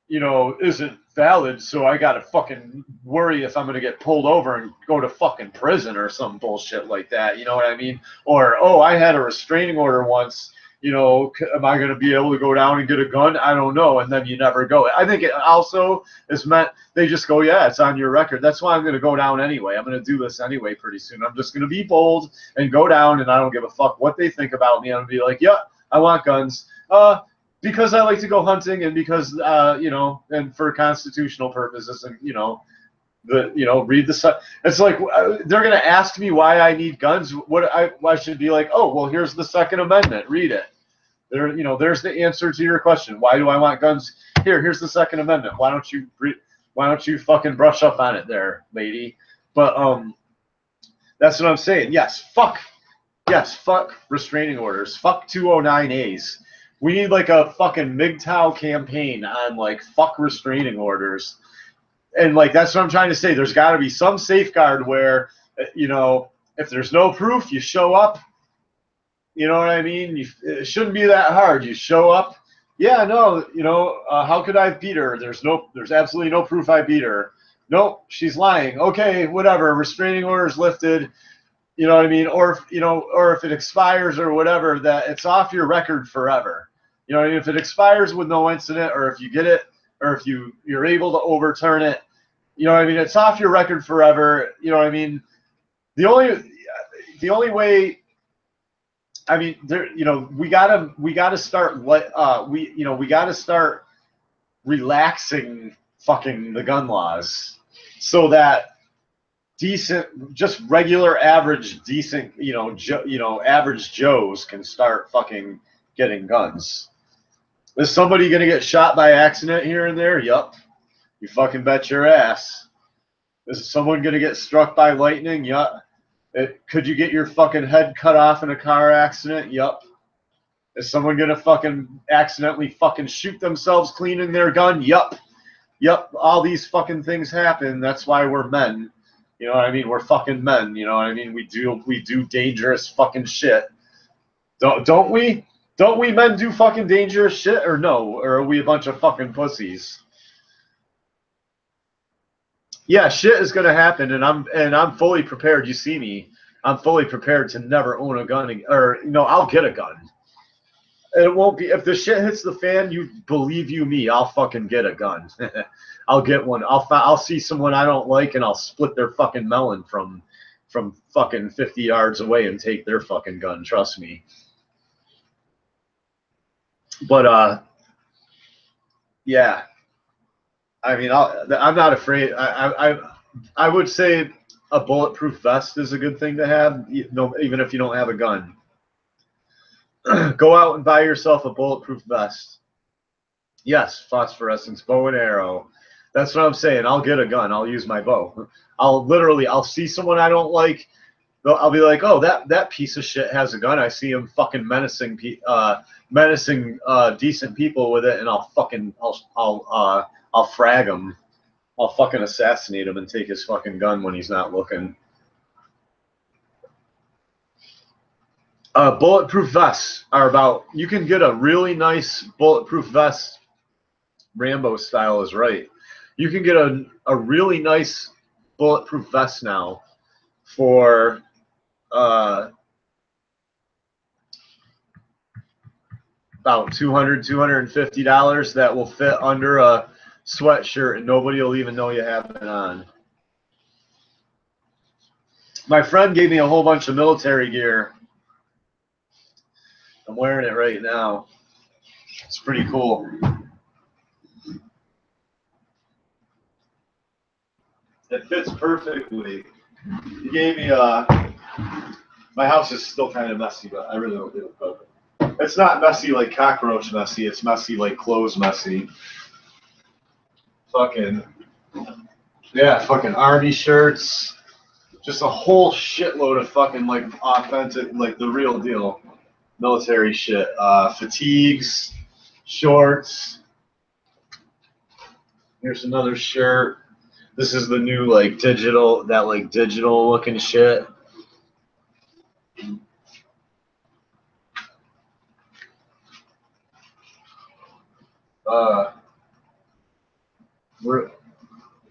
isn't valid, so I got to fucking worry if I'm going to get pulled over and go to fucking prison or some bullshit like that. You know what I mean? Or, oh, I had a restraining order once. Am I going to be able to go down and get a gun? I don't know. And then you never go. I think it also is meant they just go, yeah, it's on your record. That's why I'm going to go down anyway. I'm going to do this anyway pretty soon. I'm just going to be bold and go down, and I don't give a fuck what they think about me. I'm going to be like, yeah, I want guns. Because I like to go hunting, and because, and for constitutional purposes, and, read the, it's like, they're going to ask me why I need guns. I should be like, oh, well, here's the Second Amendment. Read it. There's the answer to your question. Why do I want guns? Here's the Second Amendment. Why don't you fucking brush up on it there, lady? But, that's what I'm saying. Yes, fuck restraining orders. Fuck 209As. We need like a fucking MGTOW campaign on like fuck restraining orders. And like, that's what I'm trying to say. There's got to be some safeguard where, if there's no proof, you show up. You know what I mean? It shouldn't be that hard. You show up. Yeah, no, how could I beat her? There's absolutely no proof I beat her. Nope, she's lying. Okay, whatever. Restraining order is lifted. You know what I mean? Or if it expires or whatever, that it's off your record forever. You know what I mean? If it expires with no incident, or if you get it, or if you're able to overturn it, you know what I mean? It's off your record forever. You know what I mean? The only way, I mean, we gotta start we gotta start relaxing fucking the gun laws so that decent, just regular, average, decent, average Joes can start fucking getting guns. Is somebody gonna get shot by accident here and there? Yup. You fucking bet your ass. Is someone gonna get struck by lightning? Yup. Could you get your fucking head cut off in a car accident? Yup. Is someone gonna fucking accidentally fucking shoot themselves cleaning their gun? Yup. Yup. All these fucking things happen. That's why we're men. You know what I mean? We're fucking men. You know what I mean? We do dangerous fucking shit. Don't we? Don't we men do fucking dangerous shit, or no? Or are we a bunch of fucking pussies? Yeah, shit is gonna happen, and I'm fully prepared. You see me. I'm fully prepared to never own a gun, or I'll get a gun. It won't be, if the shit hits the fan. You believe me, I'll fucking get a gun. I'll get one. I'll see someone I don't like, and I'll split their fucking melon from fucking 50 yards away and take their fucking gun. Trust me. But yeah. I mean, I'm not afraid. I would say a bulletproof vest is a good thing to have, even if you don't have a gun. Go out and buy yourself a bulletproof vest. Yes, phosphorescence, bow and arrow. That's what I'm saying. I'll get a gun. I'll use my bow. I'll see someone I don't like. I'll be like, oh, that piece of shit has a gun. I see him fucking menacing decent people with it, and I'll frag him. I'll fucking assassinate him and take his fucking gun when he's not looking. Bulletproof vests are about, you can get a really nice bulletproof vest. Rambo style is right. You can get a really nice bulletproof vest now for about $250 that will fit under a sweatshirt, and nobody will even know you have it on. My friend gave me a whole bunch of military gear, I'm wearing it right now. It's pretty cool. It fits perfectly. He gave me my house is still kind of messy, but I really don't give a fuck. It's not messy like cockroach messy. It's messy like clothes messy. Fucking, yeah, fucking army shirts. Just a whole shitload of fucking like authentic, like the real deal military shit. Fatigues, shorts. Here's another shirt. This is the new like digital, that like digital looking shit.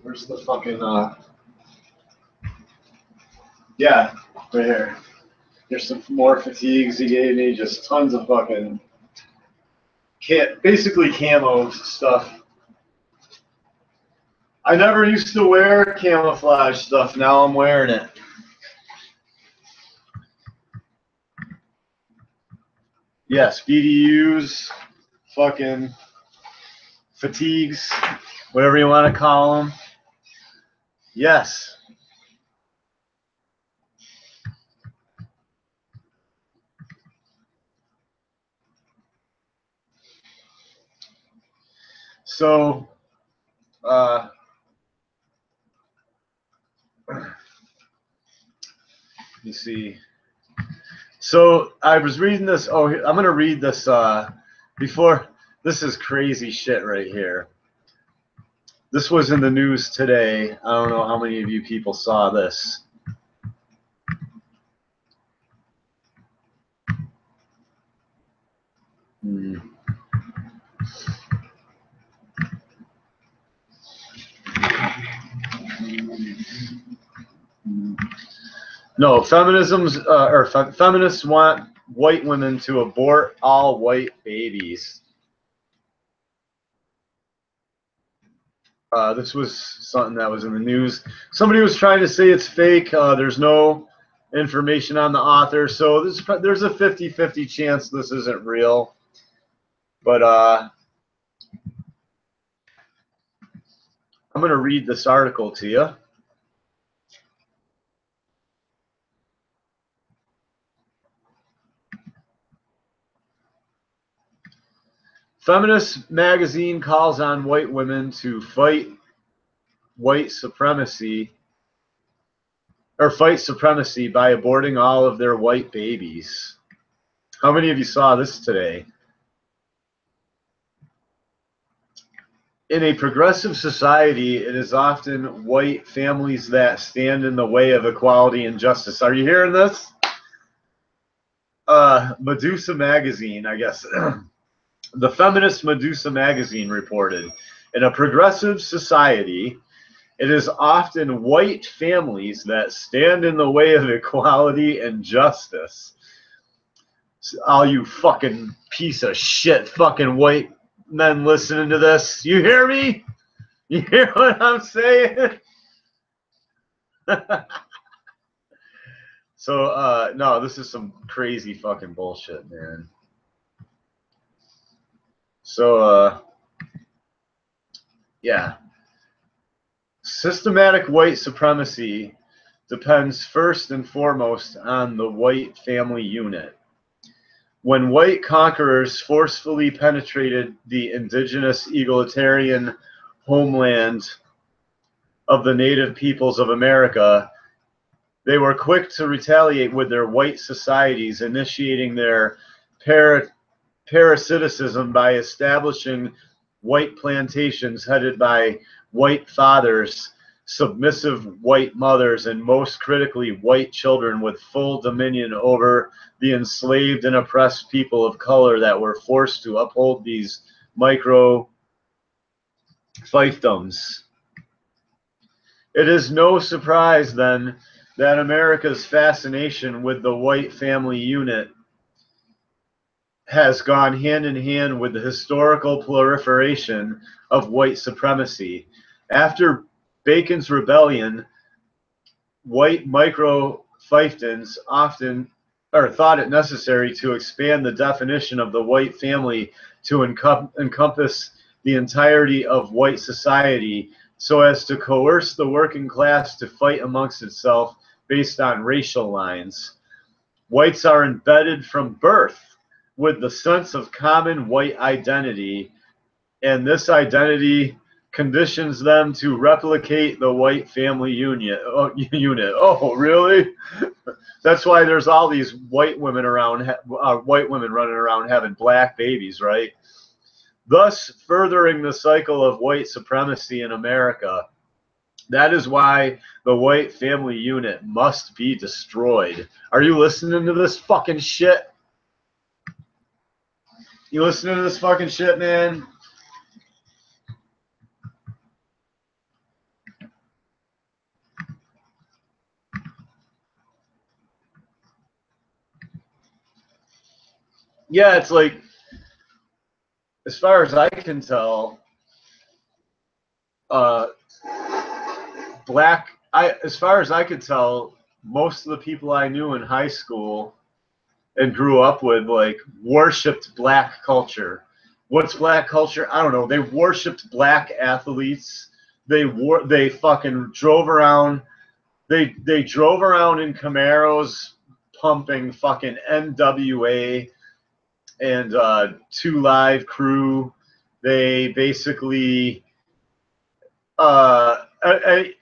Where's the fucking yeah, right here. Here's some more fatigues he gave me, just tons of fucking basically camo stuff. I never used to wear camouflage stuff, now I'm wearing it. Yes, BDUs, fucking fatigues, whatever you want to call them. Yes. So, let me see. So I was reading this. Oh, I'm going to read this before. This is crazy shit right here. This was in the news today. I don't know how many of you people saw this. No, feminists want white women to abort all white babies. This was something that was in the news. Somebody was trying to say it's fake. There's no information on the author, so there's a 50-50 chance this isn't real. But I'm going to read this article to you. Feminist magazine calls on white women to fight white supremacy, or fight supremacy by aborting all of their white babies. How many of you saw this today? In a progressive society, it is often white families that stand in the way of equality and justice. Are you hearing this? Medusa magazine, I guess. The feminist Medusa magazine reported, in a progressive society, it is often white families that stand in the way of equality and justice. All you fucking piece of shit fucking white men listening to this, you hear me? You hear what I'm saying? So, no, this is some crazy fucking bullshit, man. So, yeah. Systematic white supremacy depends first and foremost on the white family unit. When white conquerors forcefully penetrated the indigenous egalitarian homeland of the native peoples of America, they were quick to retaliate with their white societies, initiating their parasiticism by establishing white plantations headed by white fathers, submissive white mothers, and most critically, white children with full dominion over the enslaved and oppressed people of color that were forced to uphold these micro fiefdoms. It is no surprise, then, that America's fascination with the white family unit has gone hand in hand with the historical proliferation of white supremacy. After Bacon's Rebellion, white micro-fiefdoms, often or thought it necessary to expand the definition of the white family to encompass the entirety of white society, so as to coerce the working class to fight amongst itself based on racial lines. Whites are embedded from birth with the sense of common white identity, and this identity conditions them to replicate the white family unit. Oh, really? That's why there's all these white women around, white women running around having black babies, right? Thus furthering the cycle of white supremacy in America. That is why the white family unit must be destroyed. Are you listening to this fucking shit? You listening to this fucking shit, man? Yeah, it's like, as far as I can tell, as far as I could tell, most of the people I knew in high school and grew up with, like, worshipped black culture. What's black culture? I don't know. They worshipped black athletes. They fucking drove around. They drove around in Camaros pumping fucking NWA and 2 Live Crew. They basically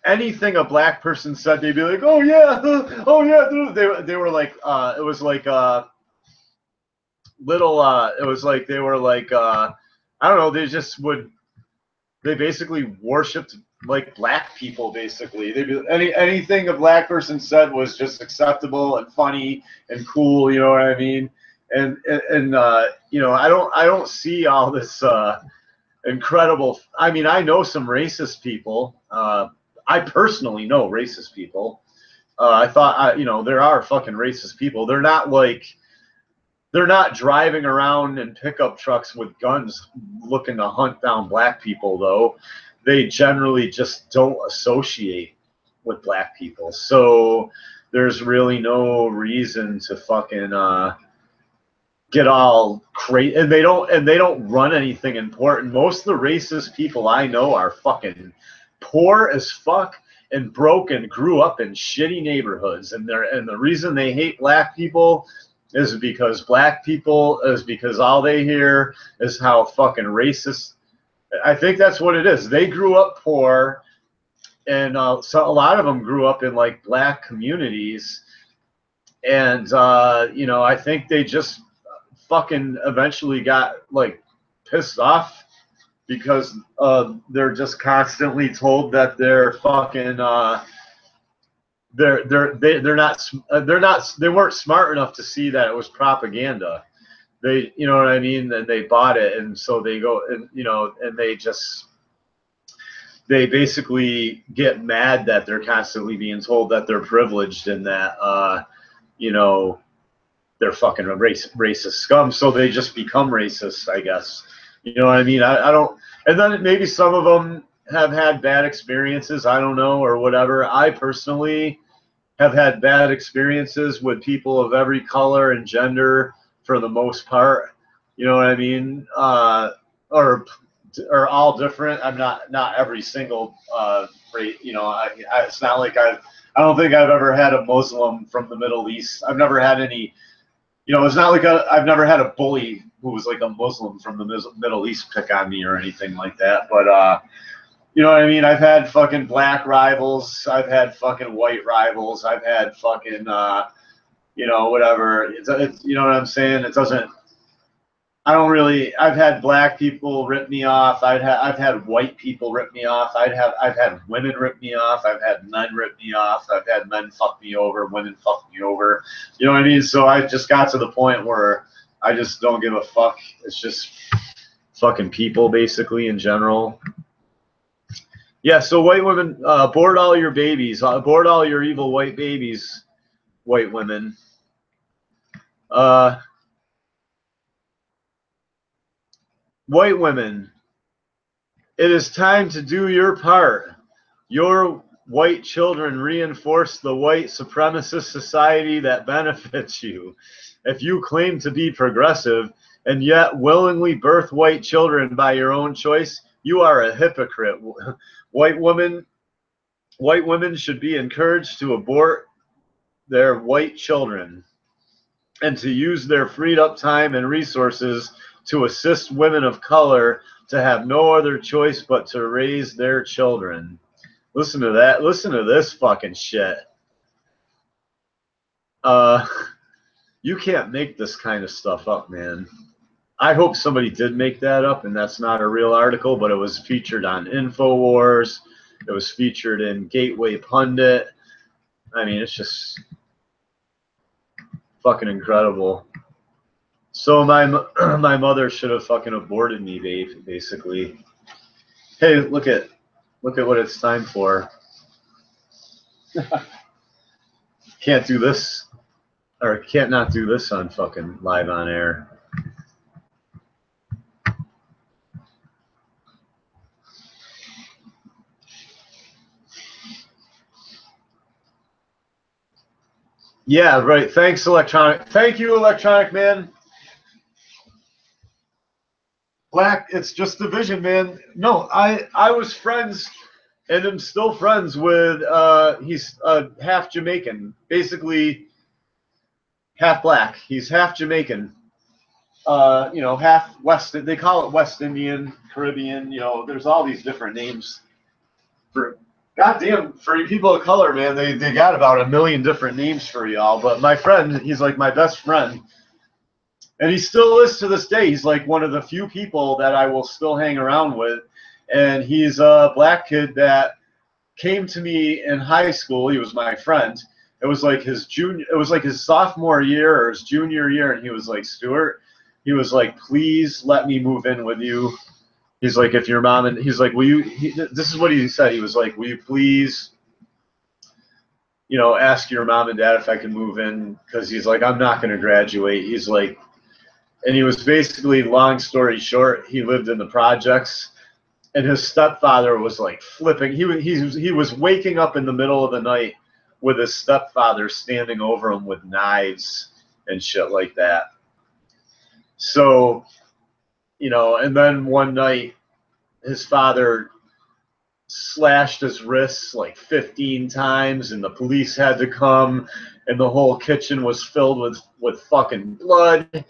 anything a black person said, they'd be like, oh yeah, dude. They were like, it was like it was like they were like, I don't know, they basically worshipped like black people. Basically, they'd be anything a black person said was just acceptable and funny and cool. You know what I mean? And you know, I don't see all this incredible. I mean, I know some racist people. I personally know racist people. I thought, you know, there are fucking racist people. They're not driving around in pickup trucks with guns looking to hunt down black people, though. They generally just don't associate with black people. So there's really no reason to fucking get all crazy. And they don't run anything important. Most of the racist people I know are fucking poor as fuck and broken, grew up in shitty neighborhoods, and the reason they hate black people is because all they hear is how fucking racist. I think that's what it is. They grew up poor, and so a lot of them grew up in like black communities, and you know, I think they just fucking eventually got like pissed off because they're just constantly told that they're fucking they weren't smart enough to see that it was propaganda. They, you know what I mean? And they bought it, and so they go, and you know, and they basically get mad that they're constantly being told that they're privileged and that you know, they're fucking racist scum. So they just become racist, I guess. You know what I mean? I don't. And then maybe some of them have had bad experiences, I don't know, or whatever. I personally have had bad experiences with people of every color and gender for the most part. You know what I mean? Or all different. I'm not every single rate. You know, it's not like I don't think I've ever had a Muslim from the Middle East. I've never had any. You know, it's not like I've never had a bully who was like a Muslim from the Middle East pick on me or anything like that. But you know what I mean? I've had fucking black rivals. I've had fucking white rivals. I've had fucking, you know, whatever. It's, you know what I'm saying? It doesn't. I don't really. I've had black people rip me off. I've had white people rip me off. I've had women rip me off. I've had men rip me off. I've had men fuck me over. Women fuck me over. You know what I mean? So I just got to the point where I just don't give a fuck. It's just fucking people, basically, in general. Yeah. So white women, abort all your babies. Abort all your evil white babies, white women. White women, it is time to do your part. Your white children reinforce the white supremacist society that benefits you. If you claim to be progressive and yet willingly birth white children by your own choice, you are a hypocrite. White women should be encouraged to abort their white children and to use their freed up time and resources to assist women of color to have no other choice but to raise their children. Listen to that. Listen to this fucking shit. You can't make this kind of stuff up, man. I hope somebody did make that up and that's not a real article, but it was featured on InfoWars. It was featured in Gateway Pundit. I mean, it's just fucking incredible. So my mother should have fucking aborted me, basically. Hey, look at what it's time for. Can't do this, or can't not do this on fucking live on air. Yeah, right. Thanks, Electronic. Thank you, Electronic Man. Black, it's just division, man. No, I was friends and am still friends with, he's half Jamaican, basically half black. He's half Jamaican, you know, half West, they call it West Indian, Caribbean, you know, there's all these different names. For goddamn, for people of color, man, they got about 1 million different names for y'all. But my friend, he's like my best friend. And he still is to this day. He's like one of the few people that I will still hang around with. And he's a black kid that came to me in high school. He was my friend. It was like his sophomore year or his junior year. And he was like, Stuart, he was like, please let me move in with you. He's like, if your mom, and he's like, will you, this is what he said. He was like, will you please, you know, ask your mom and dad if I can move in? Because he's like, I'm not going to graduate. He's like, and he was basically, long story short, he lived in the projects, and his stepfather was like flipping. He was waking up in the middle of the night with his stepfather standing over him with knives and shit like that. So, you know, and then one night, his father slashed his wrists like 15 times, and the police had to come, and the whole kitchen was filled with fucking blood.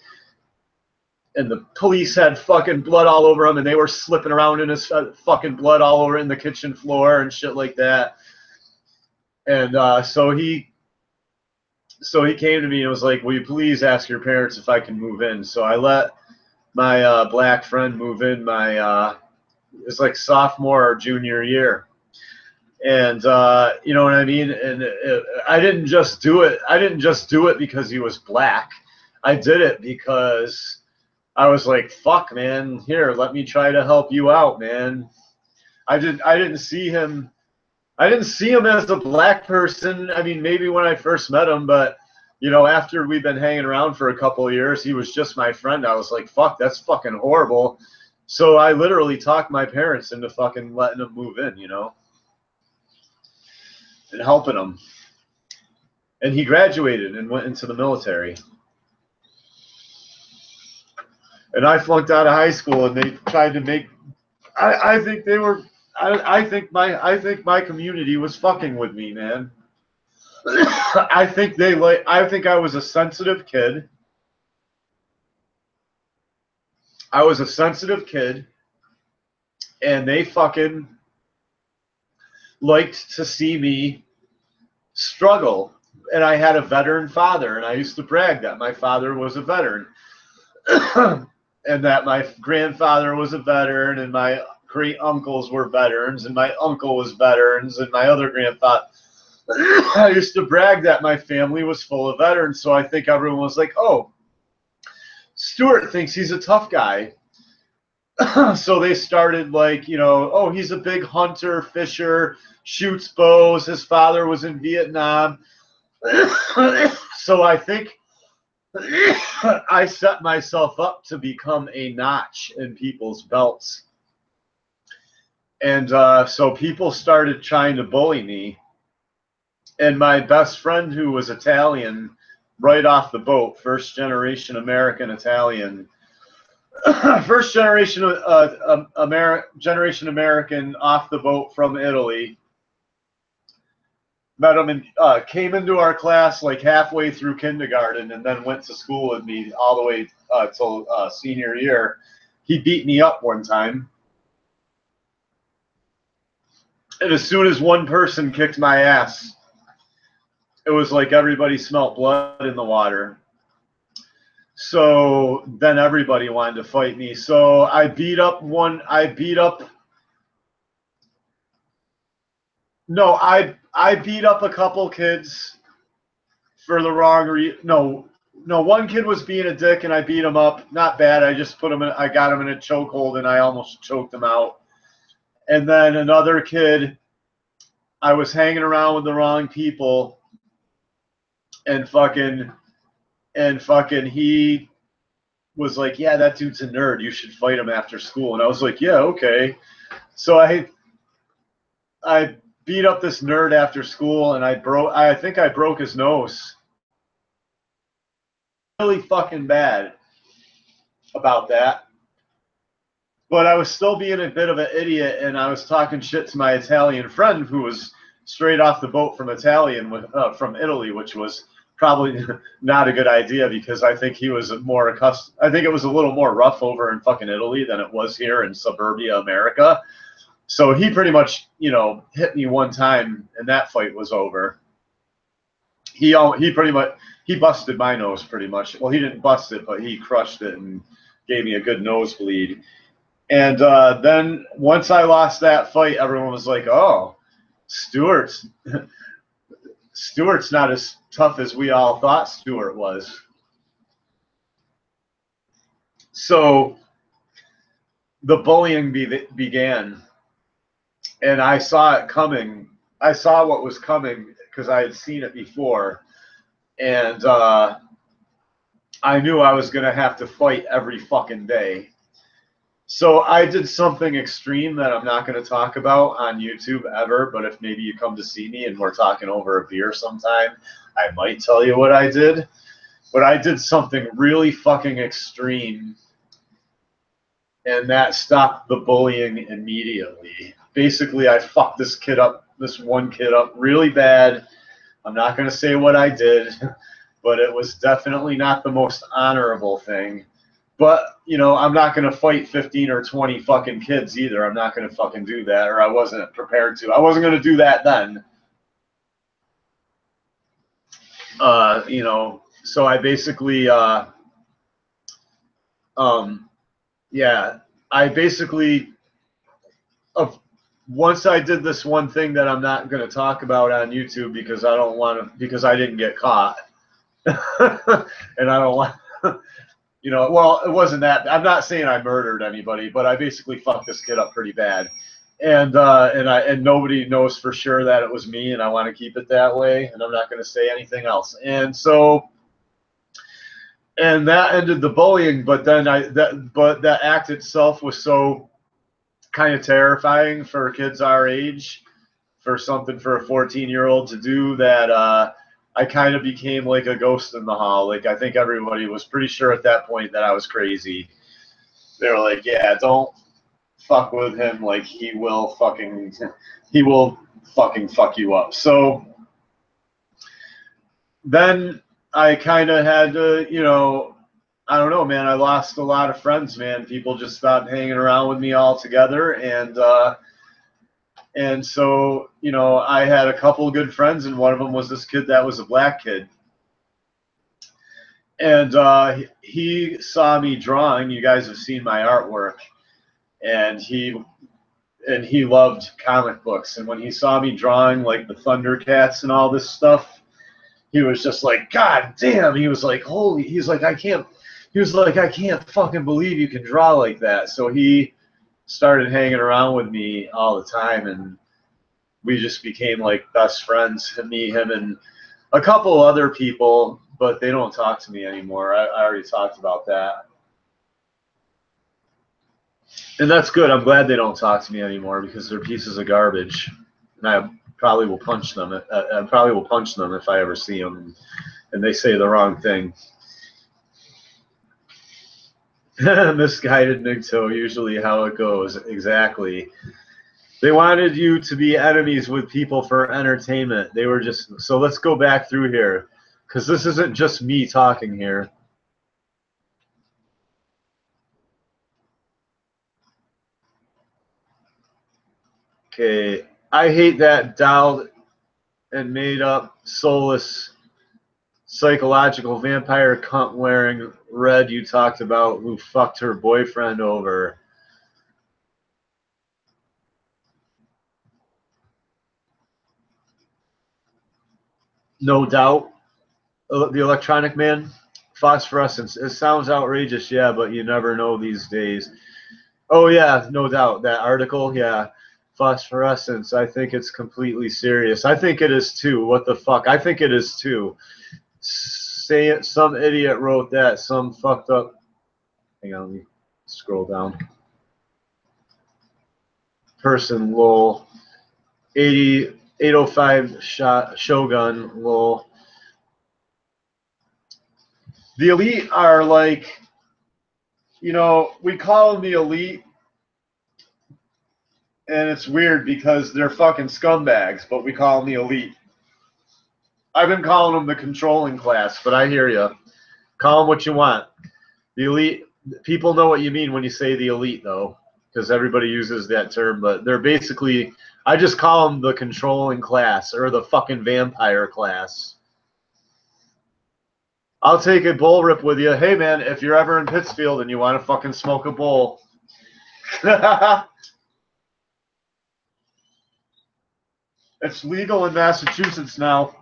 And the police had fucking blood all over him, and they were slipping around in his fucking blood all over in the kitchen floor and shit like that. And so he came to me and was like, will you please ask your parents if I can move in? So I let my black friend move in my, it was like sophomore or junior year. And you know what I mean? And I didn't just do it. I didn't just do it because he was black. I did it because I was like, fuck, man, here, let me try to help you out, man. I didn't see him as a black person. I mean, maybe when I first met him, but, you know, after we've been hanging around for a couple of years, he was just my friend. I was like, fuck, that's fucking horrible. So I literally talked my parents into fucking letting him move in, you know, and helping him. And he graduated and went into the military. And I flunked out of high school, and they tried to make. I think they were. I think my community was fucking with me, man. I think I was a sensitive kid. I was a sensitive kid, and they fucking liked to see me struggle. And I had a veteran father, and I used to brag that my father was a veteran. And that my grandfather was a veteran, and my great uncles were veterans, and my uncle was veterans, and my other grandfather. I used to brag that my family was full of veterans, so I think everyone was like, oh, Stuart thinks he's a tough guy. So they started like, you know, oh, he's a big hunter, fisher, shoots bows, his father was in Vietnam. So I think I set myself up to become a notch in people's belts. And so people started trying to bully me. And my best friend, who was Italian, right off the boat, first generation American Italian, first generation generation American off the boat from Italy. Met him and came into our class like halfway through kindergarten, and then went to school with me all the way till senior year. He beat me up one time, and as soon as one person kicked my ass, it was like everybody smelt blood in the water. So then everybody wanted to fight me. So I beat up a couple kids for the wrong reason. No, one kid was being a dick and I beat him up. Not bad. I just I got him in a chokehold and I almost choked him out. And then another kid, I was hanging around with the wrong people, and fucking he was like, yeah, that dude's a nerd. You should fight him after school. And I was like, yeah, okay. So I beat up this nerd after school, and I think I broke his nose. Really fucking bad about that. But I was still being a bit of an idiot, and I was talking shit to my Italian friend, who was straight off the boat from Italy, which was probably not a good idea, because I think he was more accustomed. I think it was a little more rough over in fucking Italy than it was here in suburbia America. So he pretty much, hit me one time, and that fight was over. He busted my nose pretty much. Well, he didn't bust it, but he crushed it and gave me a good nosebleed. And then once I lost that fight, everyone was like, "Oh, Stuart's not as tough as we all thought Stuart was." So the bullying began, and I saw it coming. I saw what was coming because I had seen it before, and I knew I was going to have to fight every fucking day. So I did something extreme that I'm not going to talk about on YouTube ever, but if maybe you come to see me and we're talking over a beer sometime, I might tell you what I did. But I did something really fucking extreme, and that stopped the bullying immediately. Basically, I fucked this one kid up really bad. I'm not going to say what I did, but it was definitely not the most honorable thing. But, I'm not going to fight 15 or 20 fucking kids either. I'm not going to fucking do that, or I wasn't prepared to. I wasn't going to do that then. So I basically, once I did this one thing that I'm not going to talk about on YouTube because I didn't get caught. And I don't want, well, it wasn't that. I'm not saying I murdered anybody, but I basically fucked this kid up pretty bad. And nobody knows for sure that it was me, and I want to keep it that way, and I'm not going to say anything else. And so, and that ended the bullying, but then that act itself was so kind of terrifying for kids our age, for a 14-year-old to do, that I kind of became like a ghost in the hall. Like, I think everybody was pretty sure at that point that I was crazy. They were like, yeah, don't fuck with him. Like, he will fucking fuck you up. So then I kind of had to, I don't know, man. I lost a lot of friends, man. People just stopped hanging around with me altogether. And so, I had a couple of good friends, and one of them was this kid that was a black kid. And he saw me drawing. You guys have seen my artwork. And he loved comic books. And when he saw me drawing, like, the Thundercats and all this stuff, he was just like, God damn. He was like, holy. I can't fucking believe you can draw like that. So he started hanging around with me all the time, and we just became like best friends, me, him, and a couple other people, but they don't talk to me anymore. I already talked about that. And that's good. I'm glad they don't talk to me anymore because they're pieces of garbage. And I probably will punch them. I probably will punch them if I ever see them and they say the wrong thing. Misguided MGTOW, usually how it goes. Exactly. They wanted you to be enemies with people for entertainment. They were just, so let's go back through here because this isn't just me talking here. Okay, I hate that dialed and made up, soulless, psychological vampire cunt wearing red you talked about who fucked her boyfriend over. No doubt. The electronic man, phosphorescence. It sounds outrageous, yeah, but you never know these days. Oh yeah, no doubt. That article, yeah. Phosphorescence. I think it's completely serious. I think it is too. What the fuck? I think it is too. Say it. Some idiot wrote that. Some fucked up. Hang on, let me scroll down. Person, lol. 805 shot Shogun, lol. The elite are like, you know, we call them the elite, and it's weird because they're fucking scumbags, but we call them the elite. I've been calling them the controlling class, but I hear you. Call them what you want. The elite, people know what you mean when you say the elite, though, because everybody uses that term, but they're basically, I just call them the controlling class or the fucking vampire class. I'll take a bull rip with you. Hey, man, if you're ever in Pittsfield and you want to fucking smoke a bull. It's legal in Massachusetts now.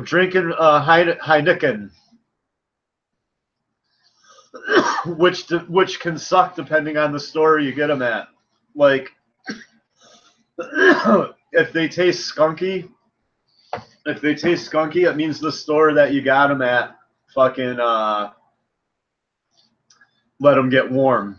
Drinking Heineken, which can suck depending on the store you get them at. Like, if they taste skunky, it means the store that you got them at fucking let them get warm.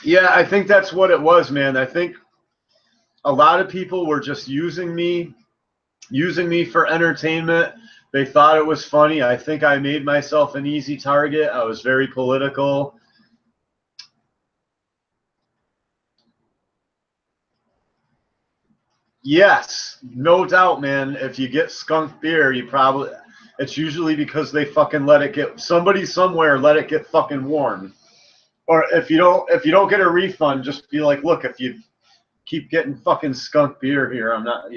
Yeah, I think that's what it was, man. I think a lot of people were just using me for entertainment. They thought it was funny. I think I made myself an easy target. I was very political. Yes, no doubt, man. If you get skunk beer, it's usually because they fucking let it get, somebody somewhere let it get fucking warm. Or if you don't get a refund, just be like, look, if you keep getting fucking skunk beer here, I'm not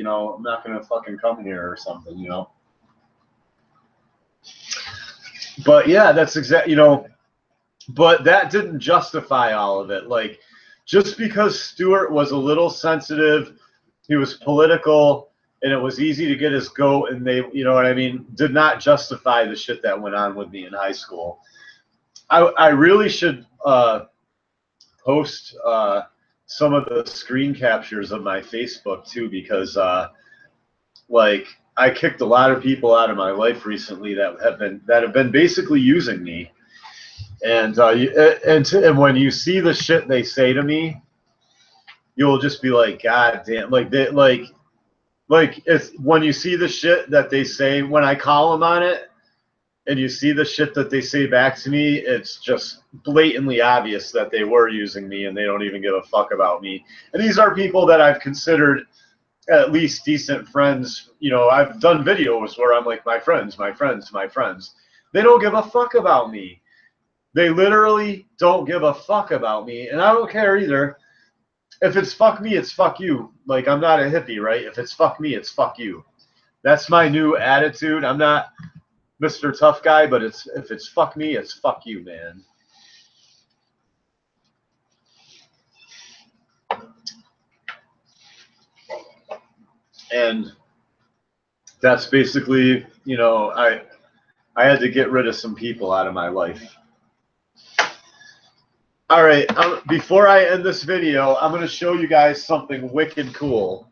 gonna fucking come here or something, you know. But yeah, that's exactly, but that didn't justify all of it. Like, just because Stewart was a little sensitive, he was political, and it was easy to get his goat, and they, you know what I mean, did not justify the shit that went on with me in high school. I really should post some of the screen captures of my Facebook too, because like, I kicked a lot of people out of my life recently that have been basically using me, and when you see the shit they say to me, you'll just be like, God damn, like it's when you see the shit that they say when I call them on it, and you see the shit that they say back to me, it's just blatantly obvious that they were using me and they don't even give a fuck about me. And these are people that I've considered at least decent friends. You know, I've done videos where I'm like, my friends, my friends, my friends. They don't give a fuck about me. They literally don't give a fuck about me, and I don't care either. If it's fuck me, it's fuck you. Like, I'm not a hippie, right? If it's fuck me, it's fuck you. That's my new attitude. I'm not Mr. Tough Guy, but if it's fuck me, it's fuck you, man. And that's basically, you know, I had to get rid of some people out of my life. All right, before I end this video, I'm going to show you guys something wicked cool.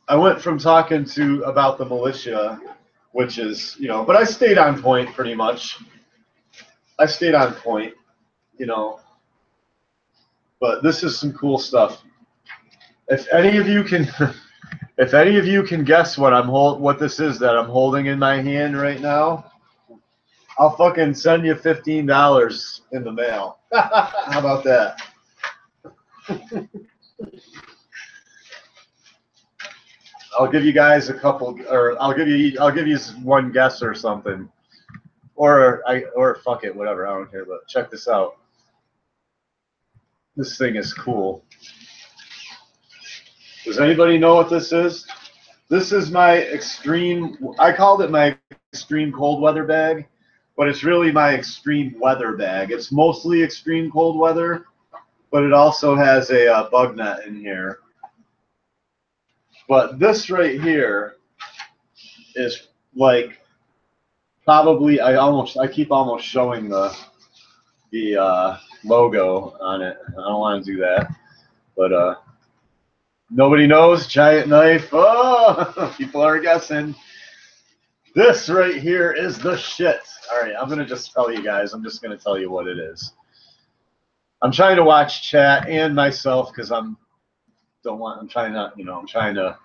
I went from talking about the militia, which is, you know, but I stayed on point pretty much. I stayed on point, you know. But this is some cool stuff. If any of you can, if any of you can guess what this is that I'm holding in my hand right now, I'll fucking send you $15 in the mail. How about that? I'll give you guys a couple, or I'll give you one guess or something, or fuck it, whatever. I don't care. But check this out. This thing is cool. Does anybody know what this is? This is my extreme. I called it my extreme cold weather bag, but it's really my extreme weather bag. It's mostly extreme cold weather, but it also has a bug net in here. But this right here is like probably I keep almost showing the logo on it. I don't want to do that, but nobody knows. Giant knife. Oh, people are guessing. This right here is the shit. All right, I'm gonna just tell you guys. I'm just gonna tell you what it is. I'm trying to watch chat and myself because I'm trying to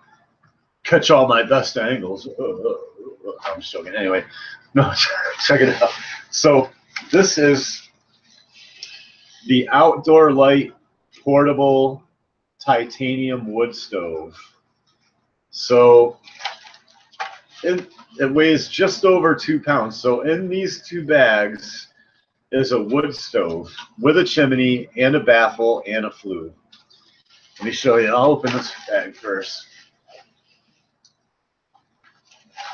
catch all my best angles. I'm just joking. Anyway, no, check it out. So this is the Outdoor Light portable titanium wood stove. So it weighs just over 2 pounds. So in these 2 bags is a wood stove with a chimney and a baffle and a flue. Let me show you. I'll open this bag first.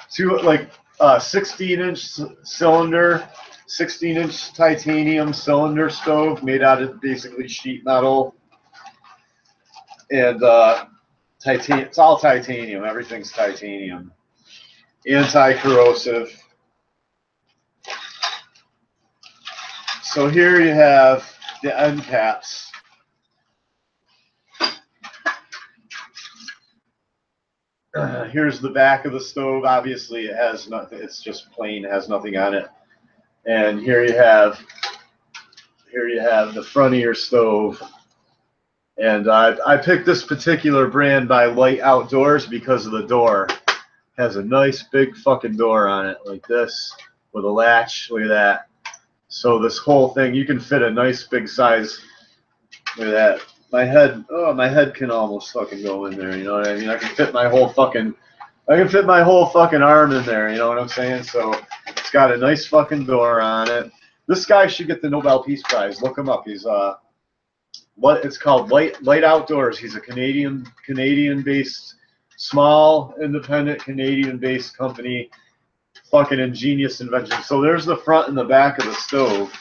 16-inch cylinder, 16-inch titanium cylinder stove made out of basically sheet metal. And titanium, it's all titanium. Everything's titanium. Anti-corrosive. So here you have the end caps. Here's the back of the stove. Obviously, it has nothing. It's just plain. It has nothing on it. And here you have the front of your stove. And I picked this particular brand by Light Outdoors because of the door. It has a nice big fucking door on it like this with a latch. Look at that. So this whole thing, you can fit a nice big size. Look at that. My head can almost fucking go in there. You know what I mean? I can fit my whole fucking arm in there. You know what I'm saying? So it's got a nice fucking door on it. This guy should get the Nobel Peace Prize. Look him up. He's it's called Light Outdoors. He's a Canadian-based, small, independent Canadian-based company. Fucking ingenious invention. So there's the front and the back of the stove.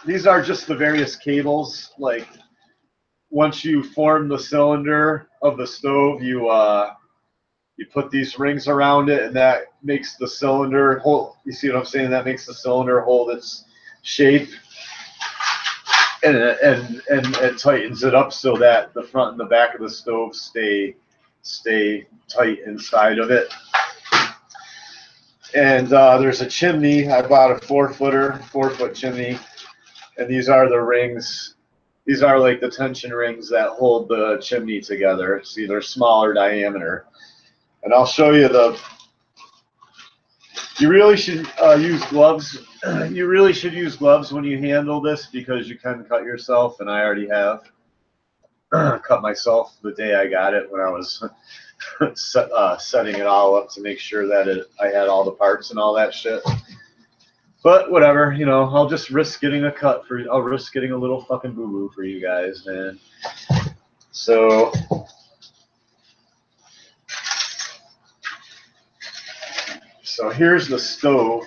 These are just the various cables. Like once you form the cylinder of the stove, you put these rings around it, and that makes the cylinder hold. You see what I'm saying? That makes the cylinder hold its shape, and it tightens it up so that the front and the back of the stove stay tight inside of it. And there's a chimney. I bought a 4-foot chimney. And these are the rings. These are like the tension rings that hold the chimney together. See, they're smaller diameter. And I'll show you you really should use gloves. You really should use gloves when you handle this because you can cut yourself, and I already have cut myself the day I got it when I was setting it all up to make sure that I had all the parts and all that shit. But whatever, you know, I'll just risk getting a cut for. I'll risk getting a little fucking boo boo for you guys, man. So. So here's the stove.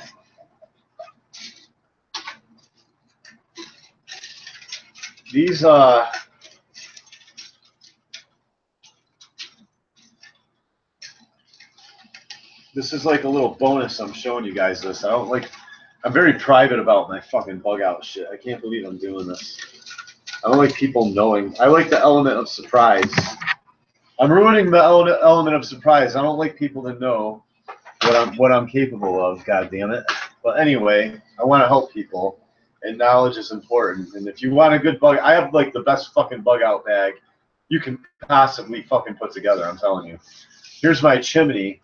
These this is like a little bonus. I'm showing you guys this. I'm very private about my fucking bug out shit. I can't believe I'm doing this. I don't like people knowing. I like the element of surprise. I'm ruining the element of surprise. I don't like people to know what I'm capable of, god damn it. But anyway, I want to help people, and knowledge is important. And if you want a good bug, I have like the best fucking bug out bag you can possibly fucking put together, I'm telling you. Here's my chimney.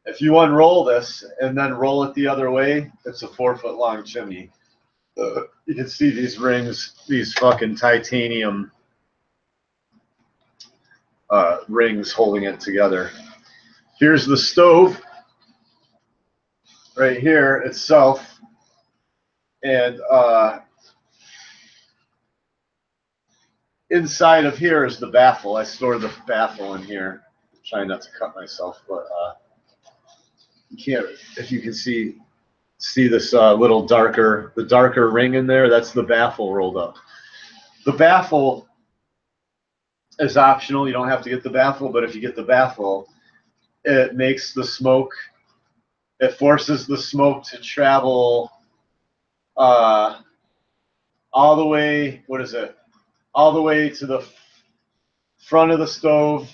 If you unroll this and then roll it the other way, it's a 4-foot long chimney. You can see these rings, these fucking titanium rings holding it together. Here's the stove right here itself, and inside of here is the baffle. I store the baffle in here. I'm trying not to cut myself, but you can't. If you can see this little darker ring in there, that's the baffle rolled up. The baffle is optional. You don't have to get the baffle, but if you get the baffle, it makes the smoke, it forces the smoke to travel all the way, all the way to the front of the stove,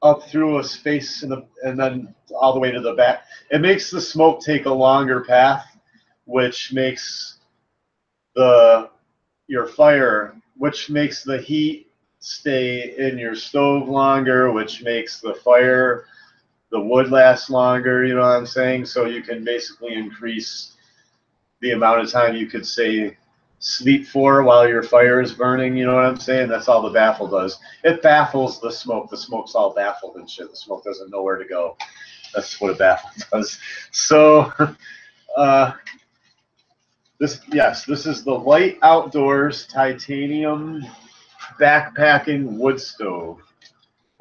up through a space, and then all the way to the back. It makes the smoke take a longer path, which makes your fire, which makes the heat stay in your stove longer, which makes the wood last longer, you know what I'm saying? So you can basically increase the amount of time you could say sleep for while your fire is burning, you know what I'm saying? That's all the baffle does. It baffles the smoke. The smoke's all baffled and shit. The smoke doesn't know where to go. That's what a baffle does. So this is the Light Outdoors titanium backpacking wood stove.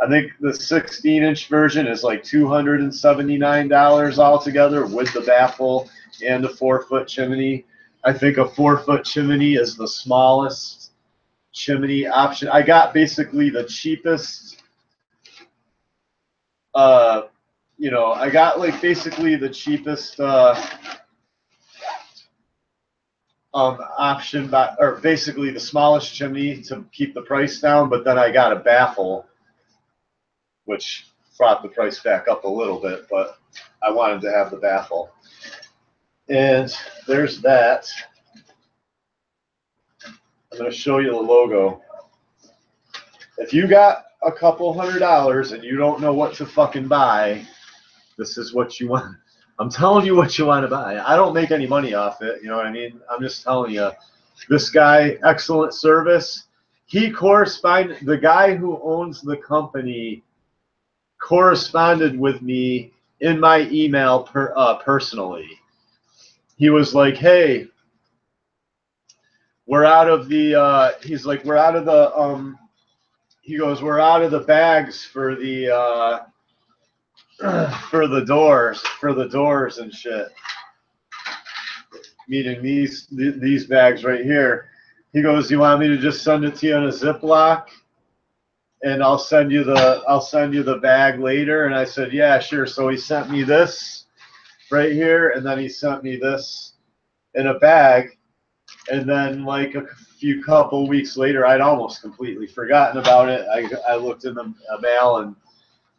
I think the 16-inch version is like $279 altogether with the baffle and a 4-foot chimney. I think a 4-foot chimney is the smallest chimney option. I got basically the cheapest, you know, I got like basically the cheapest option, or basically the smallest chimney to keep the price down, but then I got a baffle, which brought the price back up a little bit, but I wanted to have the baffle. And there's that. I'm going to show you the logo. If you got a couple $100 and you don't know what to fucking buy, this is what you want. I'm telling you what you want to buy. I don't make any money off it, you know what I mean? I'm just telling you. This guy, excellent service. The guy who owns the company corresponded with me in my email personally. He was like, hey, we're out of the he goes, we're out of the bags for the doors and shit. Meaning these bags right here. He goes, you want me to just send it to you in a Ziploc? And I'll send you the bag later. And I said, yeah, sure. So he sent me this right here, and then he sent me this in a bag. And then like a couple weeks later, I'd almost completely forgotten about it. I looked in the mail, and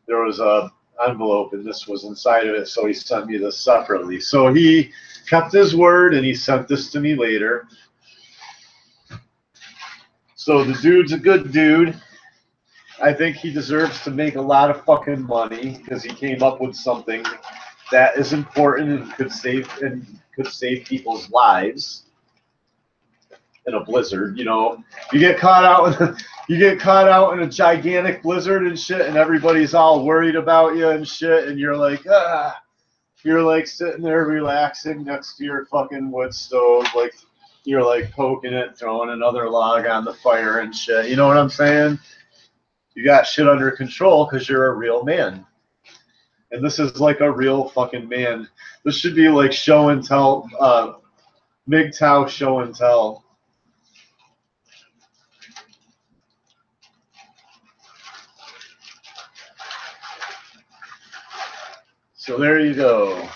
there was a envelope, and this was inside of it. So he sent me this separately. So he kept his word, and he sent this to me later. So the dude's a good dude. I think he deserves to make a lot of fucking money because he came up with something that is important and could save people's lives in a blizzard. You know, you get caught out in a gigantic blizzard and shit, and everybody's all worried about you and shit, and you're like, you're like sitting there relaxing next to your fucking wood stove, like you're like poking it, throwing another log on the fire and shit. You know what I'm saying? You got shit under control because you're a real man. And this is like a real fucking man. This should be like show and tell, MGTOW show and tell. So there you go.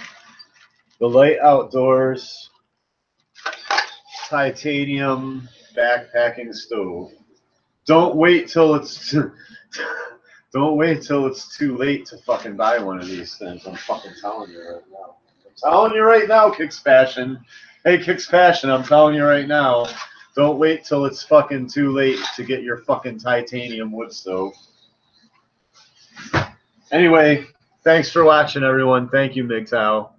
The Light Outdoors titanium backpacking stove. Don't wait till it's don't wait till it's too late to fucking buy one of these things. I'm fucking telling you right now. I'm telling you right now, Kicks Passion. Hey, Kicks Passion, I'm telling you right now. Don't wait till it's fucking too late to get your fucking titanium wood stove. Anyway, thanks for watching, everyone. Thank you, MGTOW.